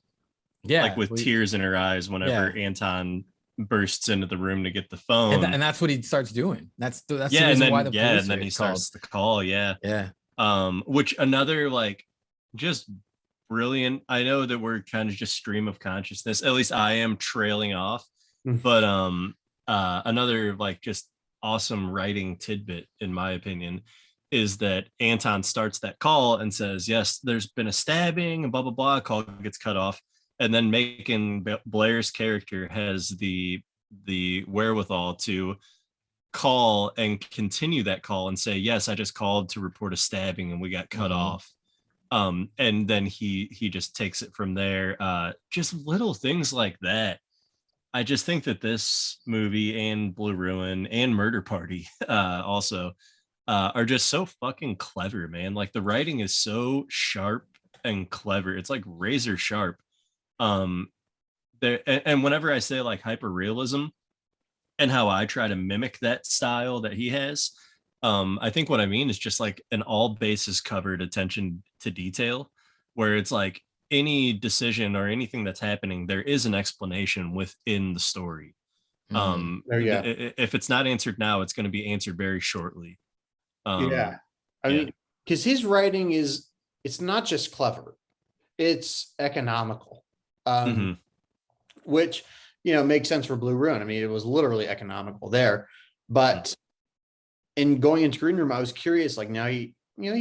Yeah, like with tears in her eyes whenever Anton bursts into the room to get the phone, and that's what he starts doing. That's the reason why the police and then he starts the call. Which another like just brilliant. I know that we're kind of just stream of consciousness, at least I am trailing off, but another like just awesome writing tidbit in my opinion is that Anton starts that call and says, yes, there's been a stabbing and blah blah blah. Call gets cut off, and then Macon Blair's character has the wherewithal to call and continue that call and say, yes, I just called to report a stabbing and we got cut off. And then he just takes it from there. Just little things like that. I just think that this movie and Blue Ruin and Murder Party also are just so fucking clever, man. Like the writing is so sharp and clever. It's like razor sharp. And whenever I say like hyper realism and how I try to mimic that style that he has, I think what I mean is just like an all bases covered attention to detail, where it's like any decision or anything that's happening, there is an explanation within the story. If it's not answered now, it's going to be answered very shortly. I mean, because his writing it's not just clever, it's economical. Which makes sense for Blue Ruin. I mean, it was literally economical there, but in going into Green Room, I was curious. Like now, he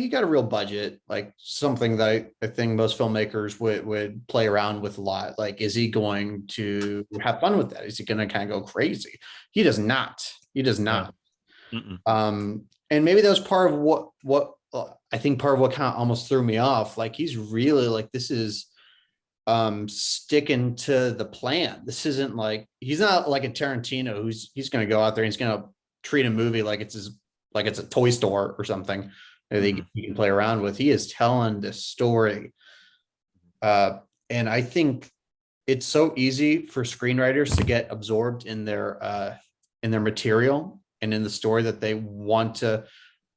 got a real budget, like something that I think most filmmakers would play around with a lot. Like, is he going to have fun with that? Is he going to kind of go crazy? He does not. And maybe that was part of what I think part of what kind of almost threw me off. Like he's really like, this is sticking to the plan. This isn't like, he's not like a Tarantino he's going to go out there and he's going to treat a movie like it's a toy store or something that he can play around with. He is telling this story. And I think it's so easy for screenwriters to get absorbed in their material and in the story that they want to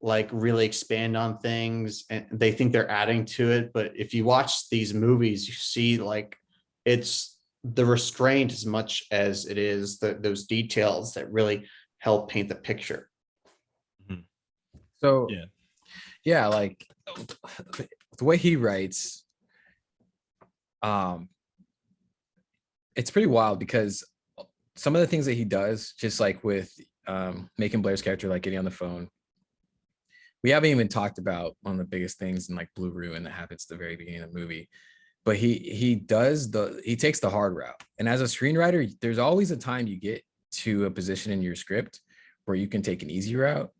like really expand on things and they think they're adding to it. But if you watch these movies, you see like it's the restraint as much as it is those details that really help paint the picture. So like the way he writes, it's pretty wild because some of the things that he does, just like with Macon Blair's character, like getting on the phone we haven't even talked about one of the biggest things in like Blue Ruin that happens at the very beginning of the movie. But he takes the hard route. And as a screenwriter, there's always a time you get to a position in your script where you can take an easy route,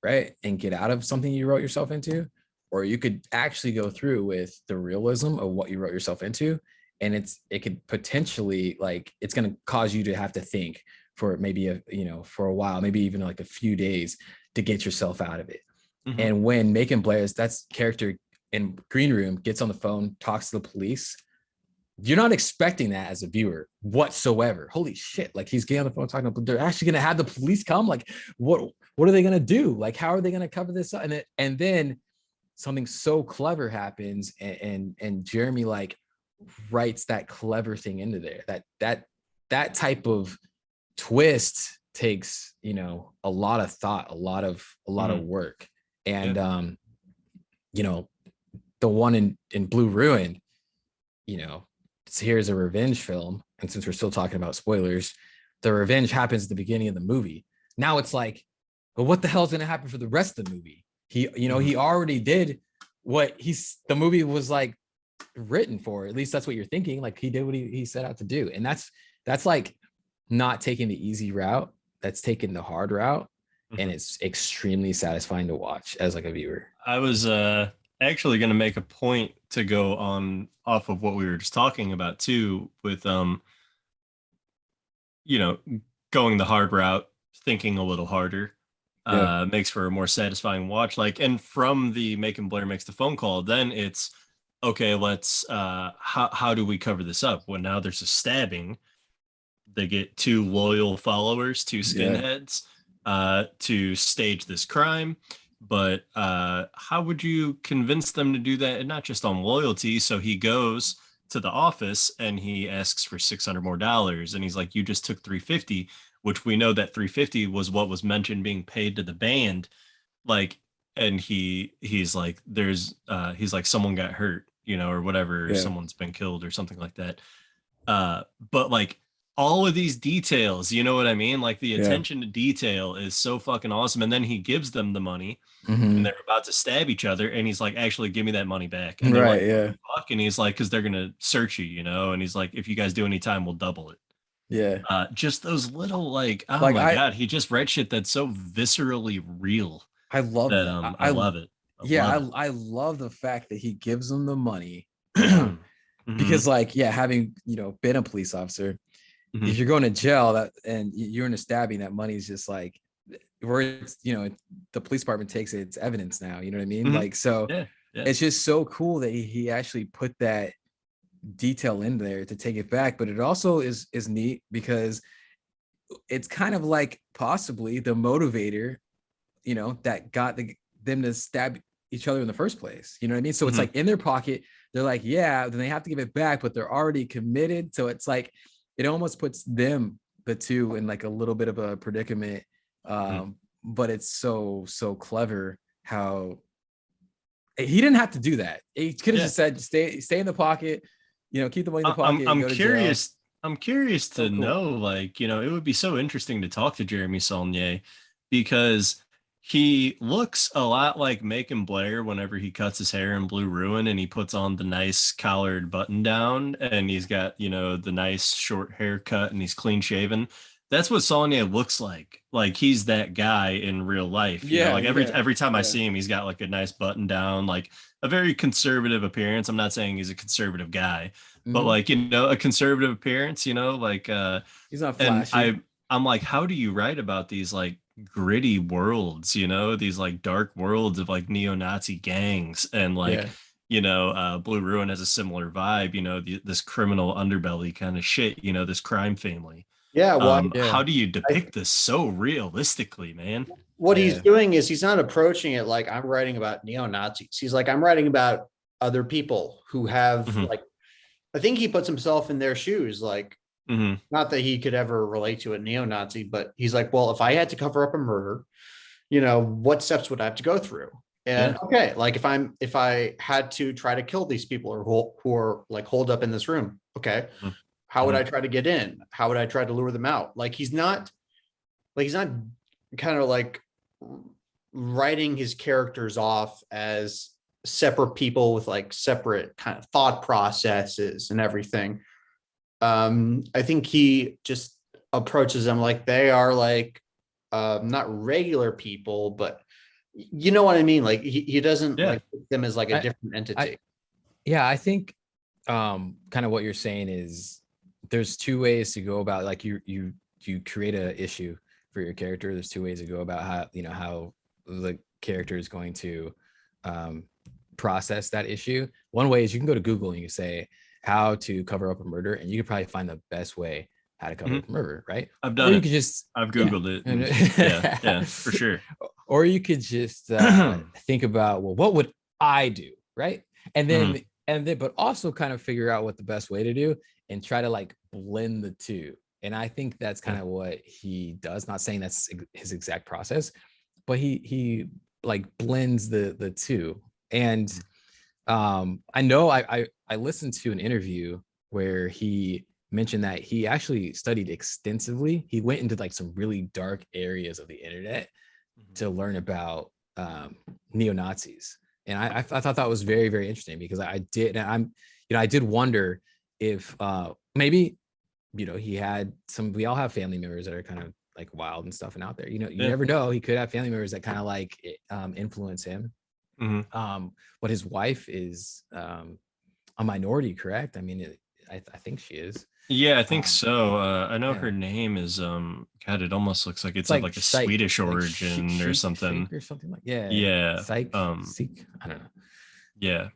right? And get out of something you wrote yourself into, or you could actually go through with the realism of what you wrote yourself into. And it could potentially, like, it's going to cause you to have to think for maybe for a while, maybe even like a few days to get yourself out of it. Mhm. And when Macon Blair's that's character in Green Room gets on the phone, talks to the police, you're not expecting that as a viewer whatsoever. Holy shit. Like, he's getting on the phone talking they're actually going to have the police come. Like, what are they going to do? Like, how are they going to cover this up? And then something so clever happens, and Jeremy like writes that clever thing into there. That type of twist takes, a lot of thought, a lot of work. And the one in Blue Ruin, here's a revenge film. And since we're still talking about spoilers, the revenge happens at the beginning of the movie. Now it's like, well, what the hell is going to happen for the rest of the movie? He already did what the movie was like written for. At least that's what you're thinking. Like, he did what he set out to do. And that's like not taking the easy route. That's taking the hard route. And it's extremely satisfying to watch as like a viewer. I was actually going to make a point to go on off of what we were just talking about too, with going the hard route, thinking a little harder, makes for a more satisfying watch. Like, and from the Macon Blair makes the phone call, then it's okay. Let's how do we cover this up? Well, now there's a stabbing. They get two loyal followers, two skinheads, to stage this crime. But how would you convince them to do that? And not just on loyalty. So he goes to the office and he asks for $600 more. And he's like, you just took $350, which we know that $350 was what was mentioned being paid to the band. Like, and he's like, he's like, someone got hurt, or whatever, someone's been killed or something like that. But like, all of these details, you know what I mean? Like, the attention to detail is so fucking awesome. And then he gives them the money and they're about to stab each other. And he's like, actually, give me that money back. And they're like, fuck. And he's like, because they're going to search you, And he's like, if you guys do any time, we'll double it. Yeah. Just those little, like, oh like, my God, he just writes shit that's so viscerally real. I love that. I love it. I love the fact that he gives them the money because having, been a police officer, if you're going to jail and you're in a stabbing, that money's just like, where it's, the police department takes it, it's evidence now, you know what I mean? Like, so it's just so cool that he actually put that detail in there to take it back. But it also is neat because it's kind of like possibly the motivator, that got them to stab each other in the first place. You know what I mean? So it's like in their pocket, they're like, then they have to give it back, but they're already committed. So it's like, it almost puts them, the two, in like a little bit of a predicament. But it's so clever how he didn't have to do that. He could have just said, stay in the pocket, keep the money in the pocket. I'm curious. Jail. I'm curious to know, like, it would be so interesting to talk to Jeremy Saulnier because he looks a lot like Macon Blair whenever he cuts his hair in Blue Ruin and he puts on the nice collared button down and he's got, the nice short haircut and he's clean shaven. That's what Saulnier looks like. Like, he's that guy in real life. Every time I see him, he's got like a nice button down, like a very conservative appearance. I'm not saying he's a conservative guy, but like, a conservative appearance, like he's not flashy. And I'm like, how do you write about these like gritty worlds, these like dark worlds of like neo-Nazi gangs and like Blue Ruin has a similar vibe, this criminal underbelly kind of shit, this crime family. How do you depict this so realistically, man? What he's doing is he's not approaching it like I'm writing about neo-Nazis. He's like, I'm writing about other people who have like, I think he puts himself in their shoes, like, not that he could ever relate to a neo-Nazi, but he's like, well, if I had to cover up a murder, what steps would I have to go through? And okay, like if I had to try to kill these people who are like holed up in this room, okay, how would I try to get in? How would I try to lure them out? Like, he's not kind of like writing his characters off as separate people with like separate kind of thought processes and everything. I think he just approaches them like they are like not regular people, but you know what I mean? Like he doesn't Yeah. like put them as like a different entity. I think kind of what you're saying is there's two ways to go about, like you create a issue for your character. There's two ways to go about how the character is going to process that issue. One way is you can go to Google and you say how to cover up a murder, and you can probably find the best way how to cover up a murder, right? I've done or it. You could just I've Googled it. And yeah, for sure. Or you could just think about, well, what would I do, right? And then but also kind of figure out what the best way to do and try to like blend the two. And I think that's kind of what he does. Not saying that's his exact process, but he like blends the two. And I know I listened to an interview where he mentioned that he actually studied extensively. He went into like some really dark areas of the internet to learn about neo-Nazis. And I thought that was very, very interesting, because I did wonder if maybe, he had we all have family members that are kind of like wild and stuff and out there, you never know. He could have family members that kind of like influence him. But his wife is a minority, correct? I mean, I think she is. Yeah, I think so. I know her name is God, it almost looks like it's of like a Swedish origin or something. Or something like Seek. I don't know. Yeah.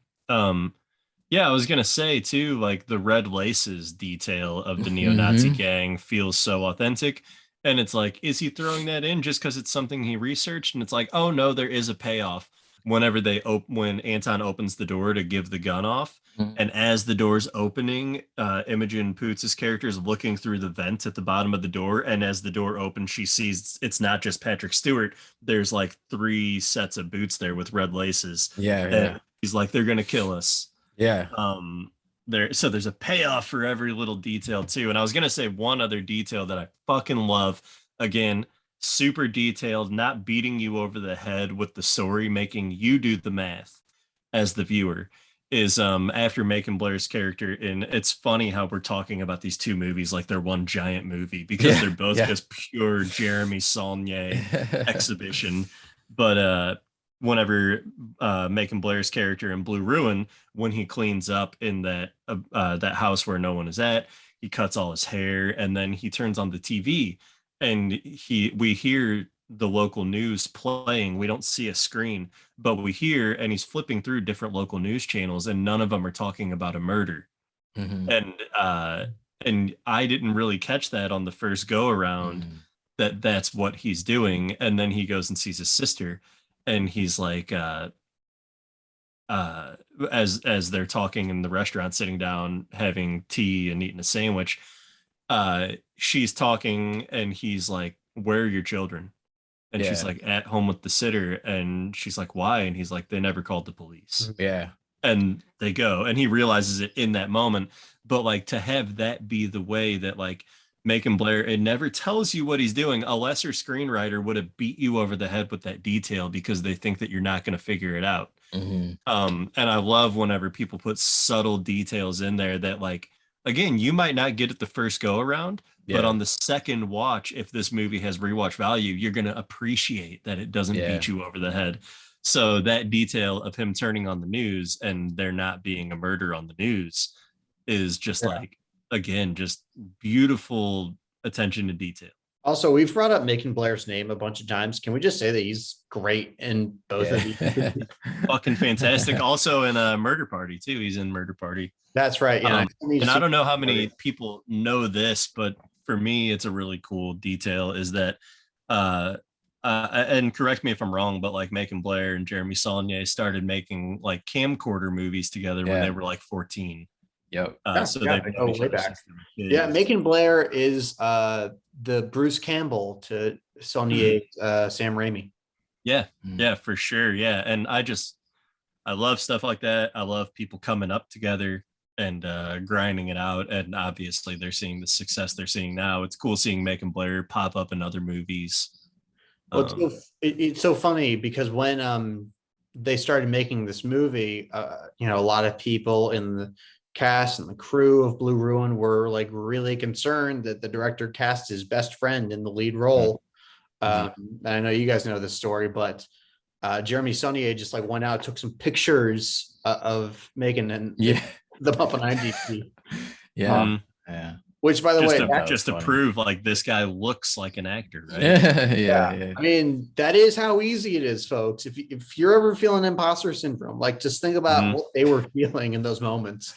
Yeah, I was gonna say too, like the red laces detail of the neo-Nazi gang feels so authentic. And it's like, is he throwing that in just because it's something he researched? And it's like, oh no, there is a payoff whenever when Anton opens the door to give the gun off. And as the door's opening, Imogen Poots' character is looking through the vent at the bottom of the door. And as the door opens, she sees it's not just Patrick Stewart. There's like 3 sets of boots there with red laces. And he's like, they're going to kill us. Yeah. So there's a payoff for every little detail too. And I was going to say one other detail that I fucking love. Again, super detailed, not beating you over the head with the story, making you do the math as the viewer, is after Macon Blair's character. And it's funny how we're talking about these two movies like they're one giant movie, because they're both just pure Jeremy Saulnier exhibition. But whenever Macon Blair's character in Blue Ruin, when he cleans up in that house where no one is at, he cuts all his hair, and then he turns on the TV, and we hear the local news playing. We don't see a screen, but we hear, and he's flipping through different local news channels, and none of them are talking about a murder. And I didn't really catch that on the first go around, that's what he's doing. And then he goes and sees his sister, and he's like, as they're talking in the restaurant, sitting down, having tea and eating a sandwich, she's talking, and he's like, where are your children? And she's like, at home with the sitter. And she's like, why? And he's like, they never called the police. And they go, and he realizes it in that moment. But like, to have that be the way that like Macon Blair, it never tells you what he's doing. A lesser screenwriter would have beat you over the head with that detail, because they think that you're not going to figure it out. And I love whenever people put subtle details in there that, like, again, you might not get it the first go around, but on the second watch, if this movie has rewatch value, you're going to appreciate that it doesn't beat you over the head. So that detail of him turning on the news and there not being a murder on the news is just like, again, just beautiful attention to detail. Also, we've brought up Macon Blair's name a bunch of times. Can we just say that he's great in both of these? Fucking fantastic. Also in a Murder Party too. He's in Murder Party. That's right. Yeah. And I don't know how many people know this, but for me, it's a really cool detail, is that, and correct me if I'm wrong, but like Macon Blair and Jeremy Saulnier started making like camcorder movies together when they were like 14. So they go way back. Yeah, Macon Blair is the Bruce Campbell to Saulnier's Sam Raimi. Yeah, for sure. Yeah, and I love stuff like that. I love people coming up together and grinding it out. And obviously, they're seeing the success they're seeing now. It's cool seeing Macon Blair pop up in other movies. Well, it's so funny because when they started making this movie, a lot of people in the cast and the crew of Blue Ruin were like really concerned that the director cast his best friend in the lead role. And I know you guys know this story, but Jeremy Saulnier just like went out, took some pictures of Megan and them up on IMDb. Yeah. Which, by the way, just to prove like this guy looks like an actor, right? Yeah. I mean, that is how easy it is, folks. If you're ever feeling imposter syndrome, like just think about what they were feeling in those moments.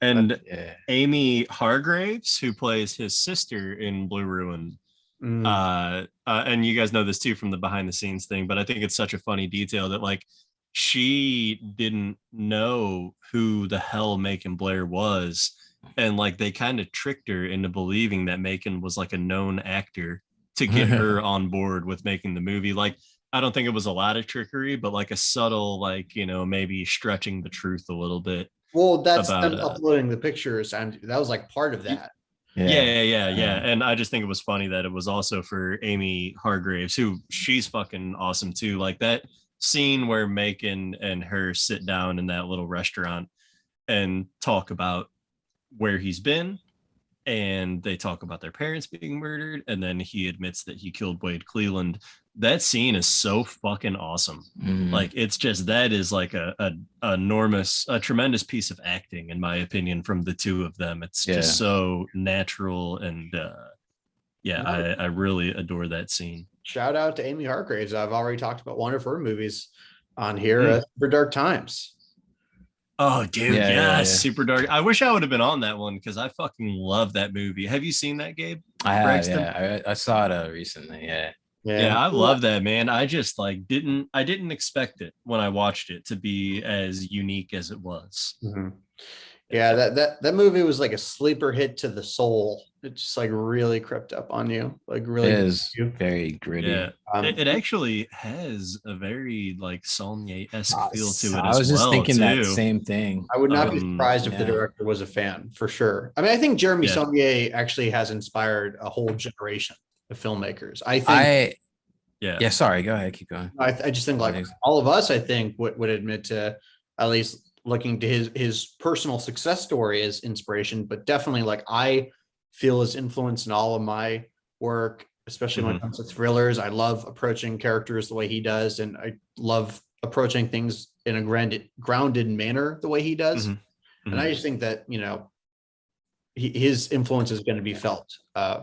And Amy Hargraves, who plays his sister in Blue Ruin, and you guys know this too from the behind the scenes thing, but I think it's such a funny detail that like she didn't know who the hell Macon Blair was. And like they kind of tricked her into believing that Macon was like a known actor to get her on board with making the movie. Like, I don't think it was a lot of trickery, but like a subtle, like, maybe stretching the truth a little bit. Well, that's them uploading the pictures, and that was like part of that. Yeah. And I just think it was funny that it was also for Amy Hargraves, who she's fucking awesome too. Like that scene where Macon and her sit down in that little restaurant and talk about where he's been, and they talk about their parents being murdered, and then he admits that he killed Wade Cleveland. That scene is so fucking awesome. Like it's just, that is like a tremendous piece of acting in my opinion from the two of them. It's just so natural, and I really adore that scene. Shout out to Amy Hargraves. I've already talked about one of her movies on here, For Dark Times. Oh, dude, yeah, Super Dark. I wish I would have been on that one because I fucking love that movie. Have you seen that, Gabe? I have, Braxton? I saw it recently. Yeah, I love that, man. I just like didn't expect it when I watched it to be as unique as it was. Yeah, that movie was like a sleeper hit to the soul. It just like really crept up on you, like really. It is very gritty. Yeah, it actually has a very like Saulnier-esque feel to it. I was just thinking that same thing. I would not be surprised if the director was a fan, for sure. I mean, I think Jeremy Saulnier actually has inspired a whole generation of filmmakers. I think. Sorry, go ahead, keep going. I just think like all of us, I think would admit to at least looking to his personal success story as inspiration, but definitely like I feel his influence in all of my work, especially when it comes to thrillers. I love approaching characters the way he does, and I love approaching things in a grounded manner the way he does. And I just think that his influence is going to be felt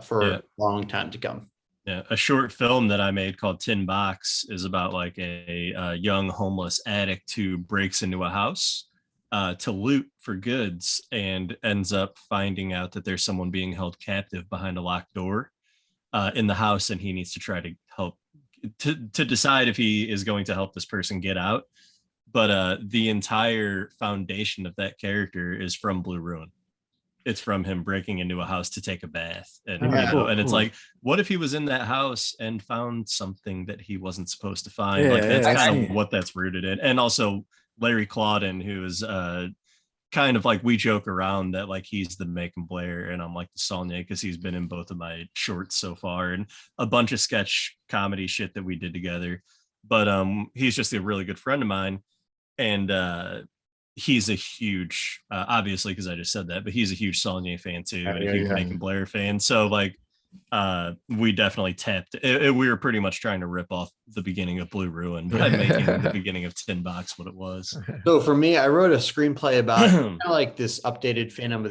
for a long time to come. Yeah, a short film that I made called Tin Box is about like a young homeless addict who breaks into a house to loot for goods and ends up finding out that there's someone being held captive behind a locked door in the house, and he needs to try to help to decide if he is going to help this person get out. But the entire foundation of that character is from Blue Ruin. It's from him breaking into a house to take a bath, and and it's like, what if he was in that house and found something that he wasn't supposed to find? Like that's kind of what that's rooted in. And also Larry Clawden, who is kind of like, we joke around that like he's the Macon Blair and I'm like the Saulnier, because he's been in both of my shorts so far and a bunch of sketch comedy shit that we did together. But he's just a really good friend of mine, and he's a huge, obviously, because I just said that, but he's a huge Saulnier fan too, and a huge Macon Blair fan. So like, we definitely tapped. We were pretty much trying to rip off the beginning of Blue Ruin by making the beginning of Tin Box what it was. So for me, I wrote a screenplay about kind of like this updated Phantom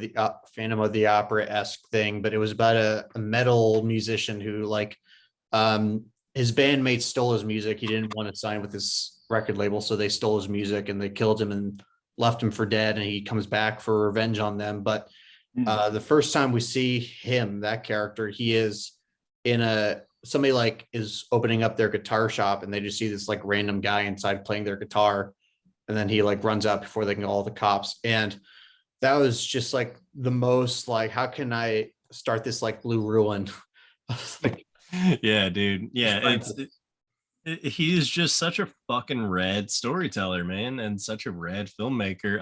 of the Opera-esque thing, but it was about a metal musician who like his bandmates stole his music. He didn't want to sign with this record label, so they stole his music and they killed him and left him for dead, and he comes back for revenge on them. But the first time we see him, that character, he is in somebody like is opening up their guitar shop, and they just see this like random guy inside playing their guitar, and then he like runs out before they can call the cops. And that was just like the most like, how can I start this like Blue Ruin? Yeah, dude. Yeah, he is just such a fucking rad storyteller, man, and such a rad filmmaker.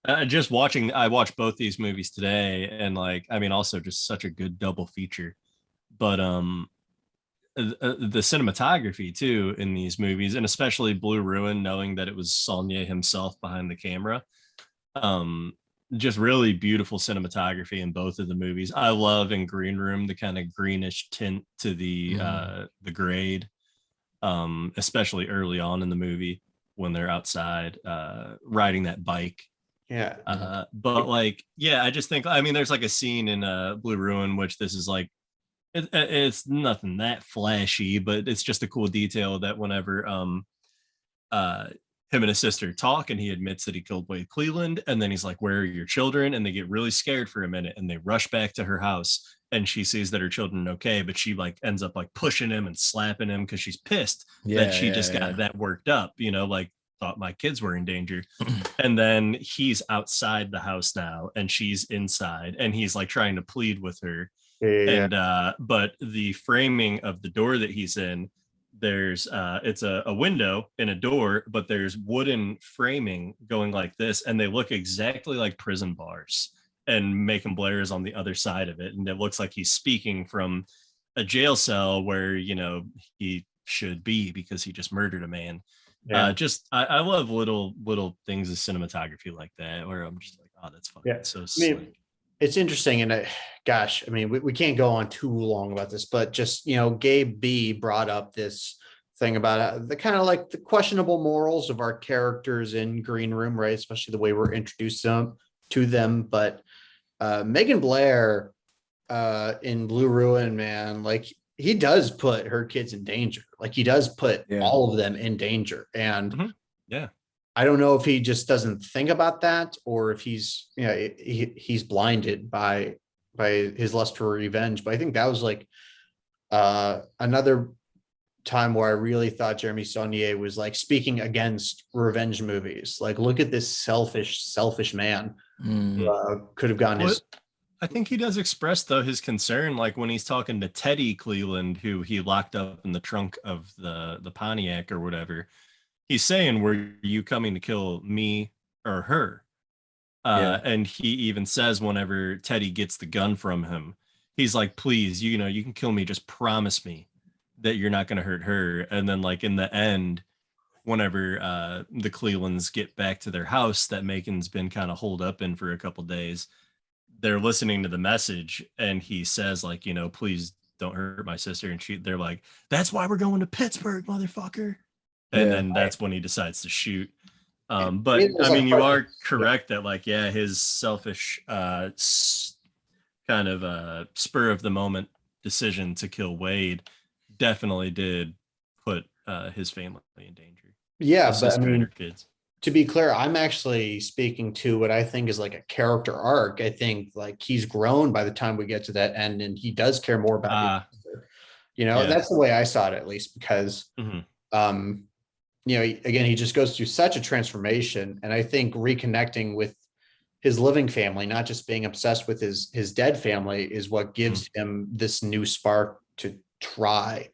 I watched both these movies today, and like, I mean, also just such a good double feature. But the cinematography too in these movies, and especially Blue Ruin, knowing that it was Saulnier himself behind the camera. Just really beautiful cinematography in both of the movies. I love in Green Room the kind of greenish tint to the grade, especially early on in the movie when they're outside riding that bike. Yeah. But like, yeah, I just think, I mean, there's like a scene in Blue Ruin, which this is like, it's nothing that flashy, but it's just a cool detail that whenever him and his sister talk and he admits that he killed Wade Cleveland, and then he's like, where are your children? And they get really scared for a minute and they rush back to her house, and she sees that her children are okay, but she like ends up like pushing him and slapping him because she's pissed that she just got that worked up, you know, like thought my kids were in danger. And then he's outside the house now and she's inside, and he's like trying to plead with her. And but the framing of the door that he's in, there's it's a window and a door, but there's wooden framing going like this, and they look exactly like prison bars, and Macon Blair is on the other side of it, and it looks like he's speaking from a jail cell where, you know, he should be because he just murdered a man. I love little things of cinematography like that where I'm just like, oh, that's fucking so slick. It's interesting, and gosh, I mean, we can't go on too long about this, but just, you know, Gabe B brought up this thing about the kind of like the questionable morals of our characters in Green Room, right? Especially the way we're introduced to them. But Megan Blair in Blue Ruin, man, like he does put her kids in danger. Like he does put all of them in danger. And I don't know if he just doesn't think about that, or if he's, you know, he's blinded by his lust for revenge. But I think that was like another time where I really thought Jeremy Saulnier was like speaking against revenge movies. Like, look at this selfish man who could have gotten his. I think he does express though his concern, like when he's talking to Teddy Cleveland, who he locked up in the trunk of the Pontiac or whatever. He's saying, were you coming to kill me or her? And he even says whenever Teddy gets the gun from him, he's like, please, you know, you can kill me. Just promise me that you're not going to hurt her. And then like in the end, whenever the Clevelands get back to their house that Macon's been kind of holed up in for a couple days, they're listening to the message. And he says like, you know, please don't hurt my sister. And they're like, that's why we're going to Pittsburgh, motherfucker. And then that's when he decides to shoot. But I mean, you are correct that like, yeah, his selfish kind of spur of the moment decision to kill Wade definitely did put his family in danger. Yeah, his but sister and her kids. To be clear, I'm actually speaking to what I think is like a character arc. I think like he's grown by the time we get to that end, and he does care more about his sister. You know, that's the way I saw it, at least, because you know, again, he just goes through such a transformation, and I think reconnecting with his living family, not just being obsessed with his dead family, is what gives him this new spark to try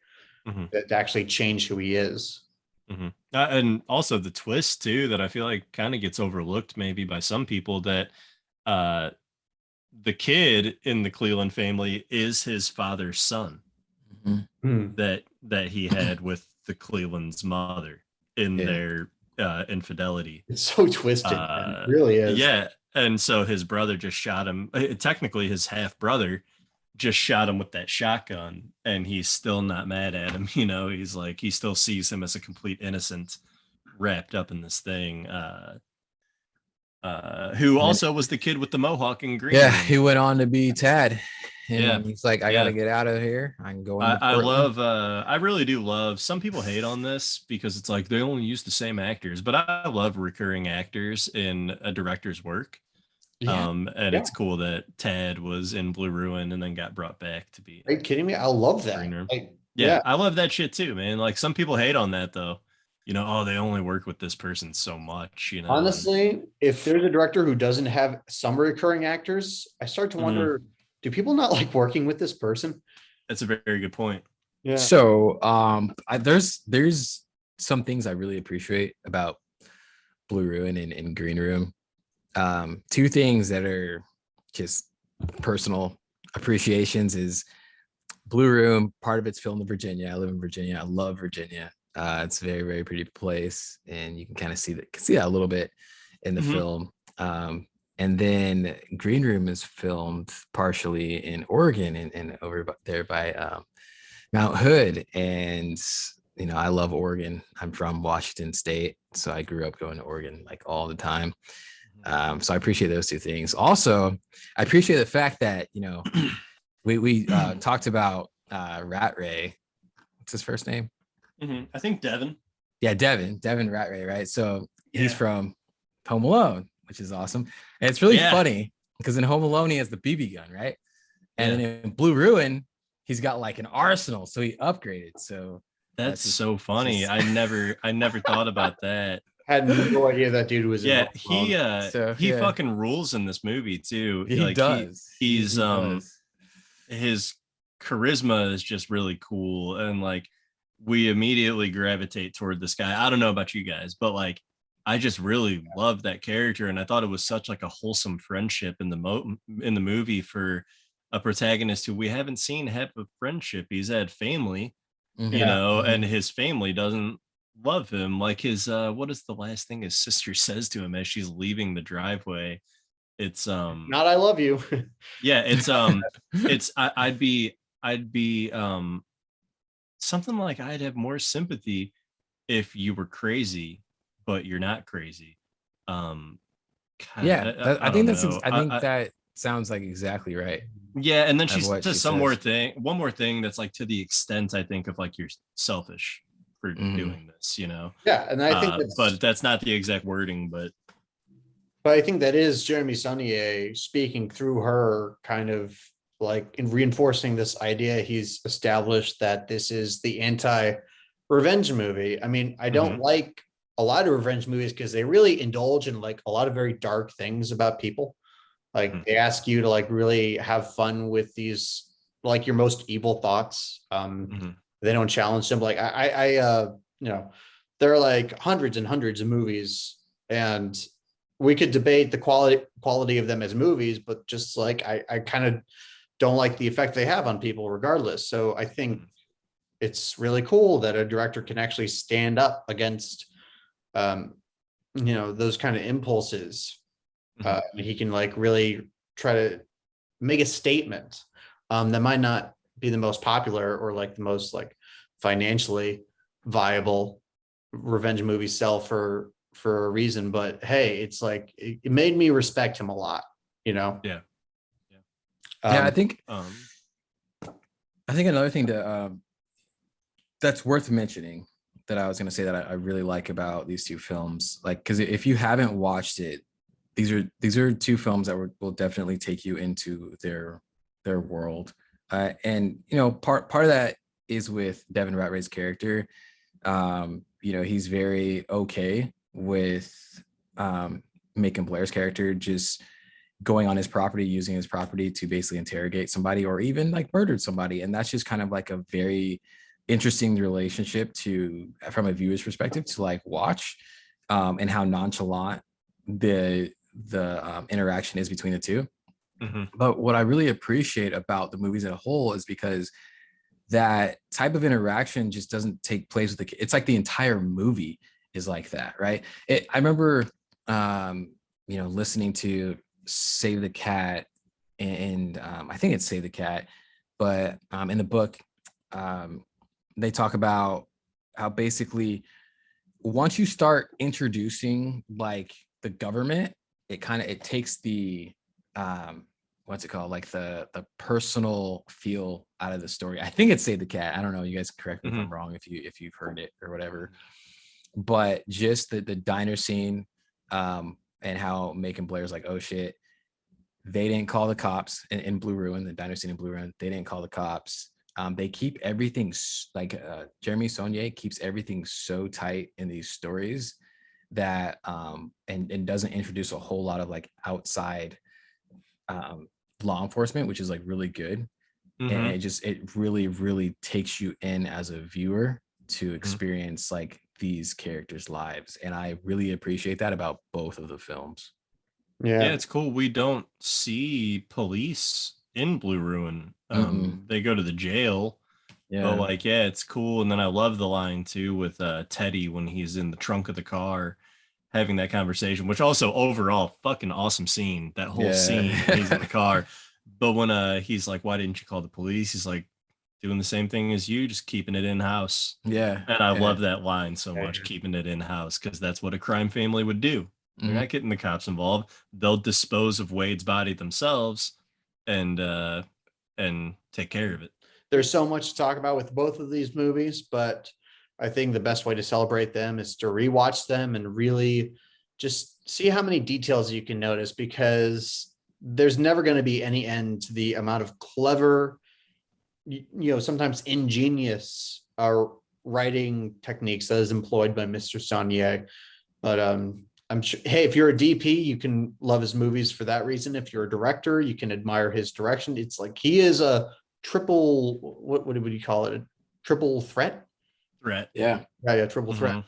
to actually change who he is. And also the twist too, that I feel like kind of gets overlooked maybe by some people, that the kid in the Cleveland family is his father's son that he had with the Cleveland's mother in their infidelity. It's so twisted. It really is. Yeah. And so his brother just shot him. Technically his half brother just shot him with that shotgun, and he's still not mad at him. You know, he's like, he still sees him as a complete innocent wrapped up in this thing. Who also was the kid with the mohawk in Green. Yeah, he went on to be Tad. And he's like, I gotta get out of here. I can go. I really do love. Some people hate on this because it's like they only use the same actors, but I love recurring actors in a director's work. It's cool that Tad was in Blue Ruin and then got brought back to be. Are you kidding me? I love that. I love that shit too, man. Like some people hate on that though. You know, oh, they only work with this person so much. You know, honestly, if there's a director who doesn't have some recurring actors, I start to wonder, do people not like working with this person? That's a very good point. Yeah. So there's some things I really appreciate about Blue Ruin and Green Room. Two things that are just personal appreciations is Blue Room, part of it's filmed in Virginia. I live in Virginia. I love Virginia. It's a very, very pretty place, and you can kind of see that a little bit in the film. And then Green Room is filmed partially in Oregon and over there by Mount Hood. And I love Oregon. I'm from Washington State, so I grew up going to Oregon like all the time. So I appreciate those two things. Also, I appreciate the fact that we talked about Rat Ray. What's his first name? I think Devin. Yeah, Devin Rat Ray, right? So he's from Home Alone, which is awesome. And it's really funny because in Home Alone he has the BB gun, right? And then in Blue Ruin, he's got like an arsenal, so he upgraded. So that's so funny. I never thought about that. Had no idea that dude was. Yeah, he fucking rules in this movie too. He does. He's his charisma is just really cool, and like we immediately gravitate toward this guy. I don't know about you guys, but like I just really love that character, and I thought it was such like a wholesome friendship in the movie for a protagonist who we haven't seen have a friendship. He's had family, and his family doesn't love him. Like his what is the last thing his sister says to him as she's leaving the driveway? It's not I love you. Yeah, it's I'd be something like I'd have more sympathy if you were crazy, but you're not crazy. I think that sounds like exactly right. Yeah, and then she says one more thing that's like to the extent I think of like you're selfish for doing this, Yeah, and I think but that's not the exact wording, but I think that is Jeremy Saulnier speaking through her, kind of like in reinforcing this idea he's established that this is the anti-revenge movie. I mean, I don't like a lot of revenge movies because they really indulge in like a lot of very dark things about people. Like they ask you to like really have fun with these, like your most evil thoughts. They don't challenge them. Like there are like hundreds and hundreds of movies, and we could debate the quality of them as movies, but just like I kind of don't like the effect they have on people regardless. So I think it's really cool that a director can actually stand up against those kind of impulses. He can like really try to make a statement that might not be the most popular or like the most like financially viable revenge movies sell for a reason, but hey, it's like it made me respect him a lot. I think another thing that's worth mentioning that I was going to say that I really like about these two films, like, because if you haven't watched it, these are two films that will definitely take you into their world, and part of that is with Devin Rat Ray's character. He's very okay with Macon Blair's character just going on his property, using his property to basically interrogate somebody or even like murdered somebody, and that's just kind of like a very interesting relationship from a viewer's perspective to like watch, and how nonchalant the interaction is between the two. But what I really appreciate about the movies as a whole is because that type of interaction just doesn't take place with it's like the entire movie is like that, right? I remember listening to Save the Cat, and I think it's Save the Cat, but in the book they talk about how basically once you start introducing like the government, it takes the what's it called, like the personal feel out of the story. I think it's Save the Cat. I don't know, you guys correct me if I'm wrong, if you've heard it or whatever, but just the diner scene, and how Macon Blair's like, oh shit, they didn't call the cops in Blue Ruin, the diner scene in Blue Ruin, they didn't call the cops. They keep everything like Jeremy Saulnier keeps everything so tight in these stories that and doesn't introduce a whole lot of like outside law enforcement, which is like really good. And it really, really takes you in as a viewer to experience like these characters' lives. And I really appreciate that about both of the films. Yeah, it's cool. We don't see police in Blue Ruin. Mm-mm. They go to the jail, Yeah. but like, yeah, it's cool. And then I love the line too with Teddy when he's in the trunk of the car having that conversation, which also overall fucking awesome scene. That whole scene when he's in the car. But when he's like, why didn't you call the police? He's like, doing the same thing as you, just keeping it in house. Yeah. And I yeah. love that line so Yeah, much, yeah. keeping it in house, because that's what a crime family would do. They're Mhm. not getting the cops involved. They'll dispose of Wade's body themselves and take care of it. There's so much to talk about with both of these movies, but I think the best way to celebrate them is to rewatch them and really just see how many details you can notice, because there's never going to be any end to the amount of clever, sometimes ingenious writing techniques that is employed by Mr. Saulnier. But I'm sure, hey, if you're a DP, you can love his movies for that reason. If you're a director, you can admire his direction. It's like he is a triple, what would you call it? A triple threat? Threat. Yeah. Yeah, triple threat.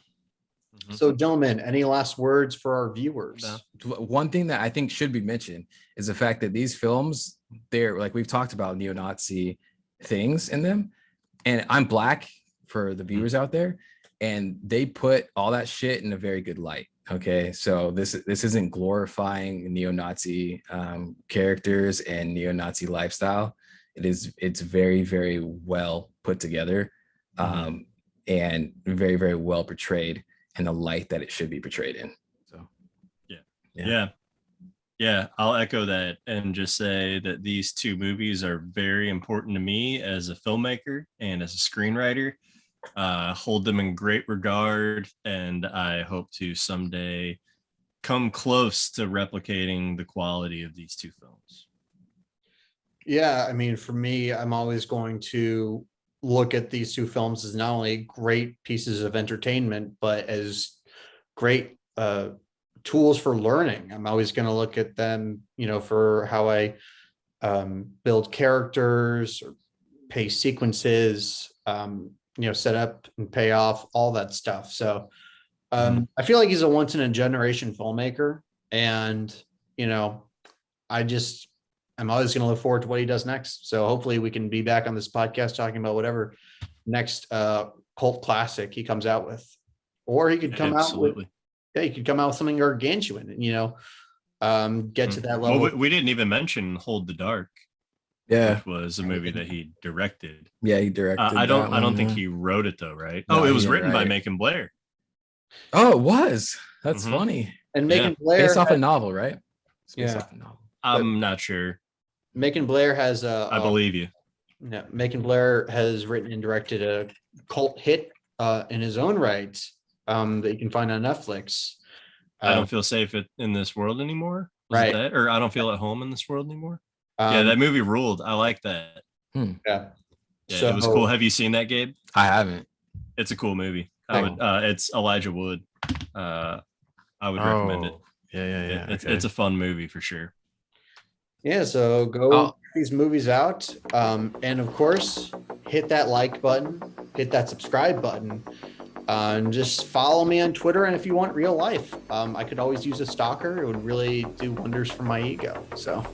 Mhm. So, gentlemen, any last words for our viewers? No. One thing that I think should be mentioned is the fact that these films, they're like, we've talked about neo-Nazi things in them, and I'm Black for the viewers out there, and they put all that shit in a very good light. Okay, so this isn't glorifying neo-Nazi characters and neo-Nazi lifestyle. It's very, very well put together, and very, very well portrayed in the light that it should be portrayed in. So yeah, I'll echo that and just say that these two movies are very important to me as a filmmaker and as a screenwriter. Hold them in great regard, and I hope to someday come close to replicating the quality of these two films. Yeah, I mean, for me, I'm always going to look at these two films as not only great pieces of entertainment, but as great tools for learning. I'm always going to look at them, for how I build characters or pace sequences, set up and pay off, all that stuff. So I feel like he's a once in a generation filmmaker, and I'm always going to look forward to what he does next. So hopefully we can be back on this podcast talking about whatever next cult classic he comes out with, or he could come out with something gargantuan and get to that level. Well, we didn't even mention Hold the Dark. yeah, Which was a movie that he directed. yeah, he directed. I don't think he wrote it though, right? No, it he was didn't written by write it. Macon Blair. Oh, it was. That's Mhm. funny. And Macon Blair Based off a novel, right? It's based Yeah. off a novel. I'm not sure. Macon Blair has I believe you. Macon Blair has written and directed a cult hit in his own right that you can find on Netflix. I don't feel safe in this world anymore. Was Right. it that? Or I don't feel at home in this world anymore. Um, Yeah, that movie ruled. I like that. Yeah. Yeah, So it was cool. Have you seen that, Gabe? I haven't. It's a cool movie. Oh. It's Elijah Wood. I would recommend it. Yeah. It's a fun movie for sure. Yeah, so go check these movies out. And of course, hit that like button, hit that subscribe button, and just follow me on Twitter. And if you want real life, I could always use a stalker. It would really do wonders for my ego. So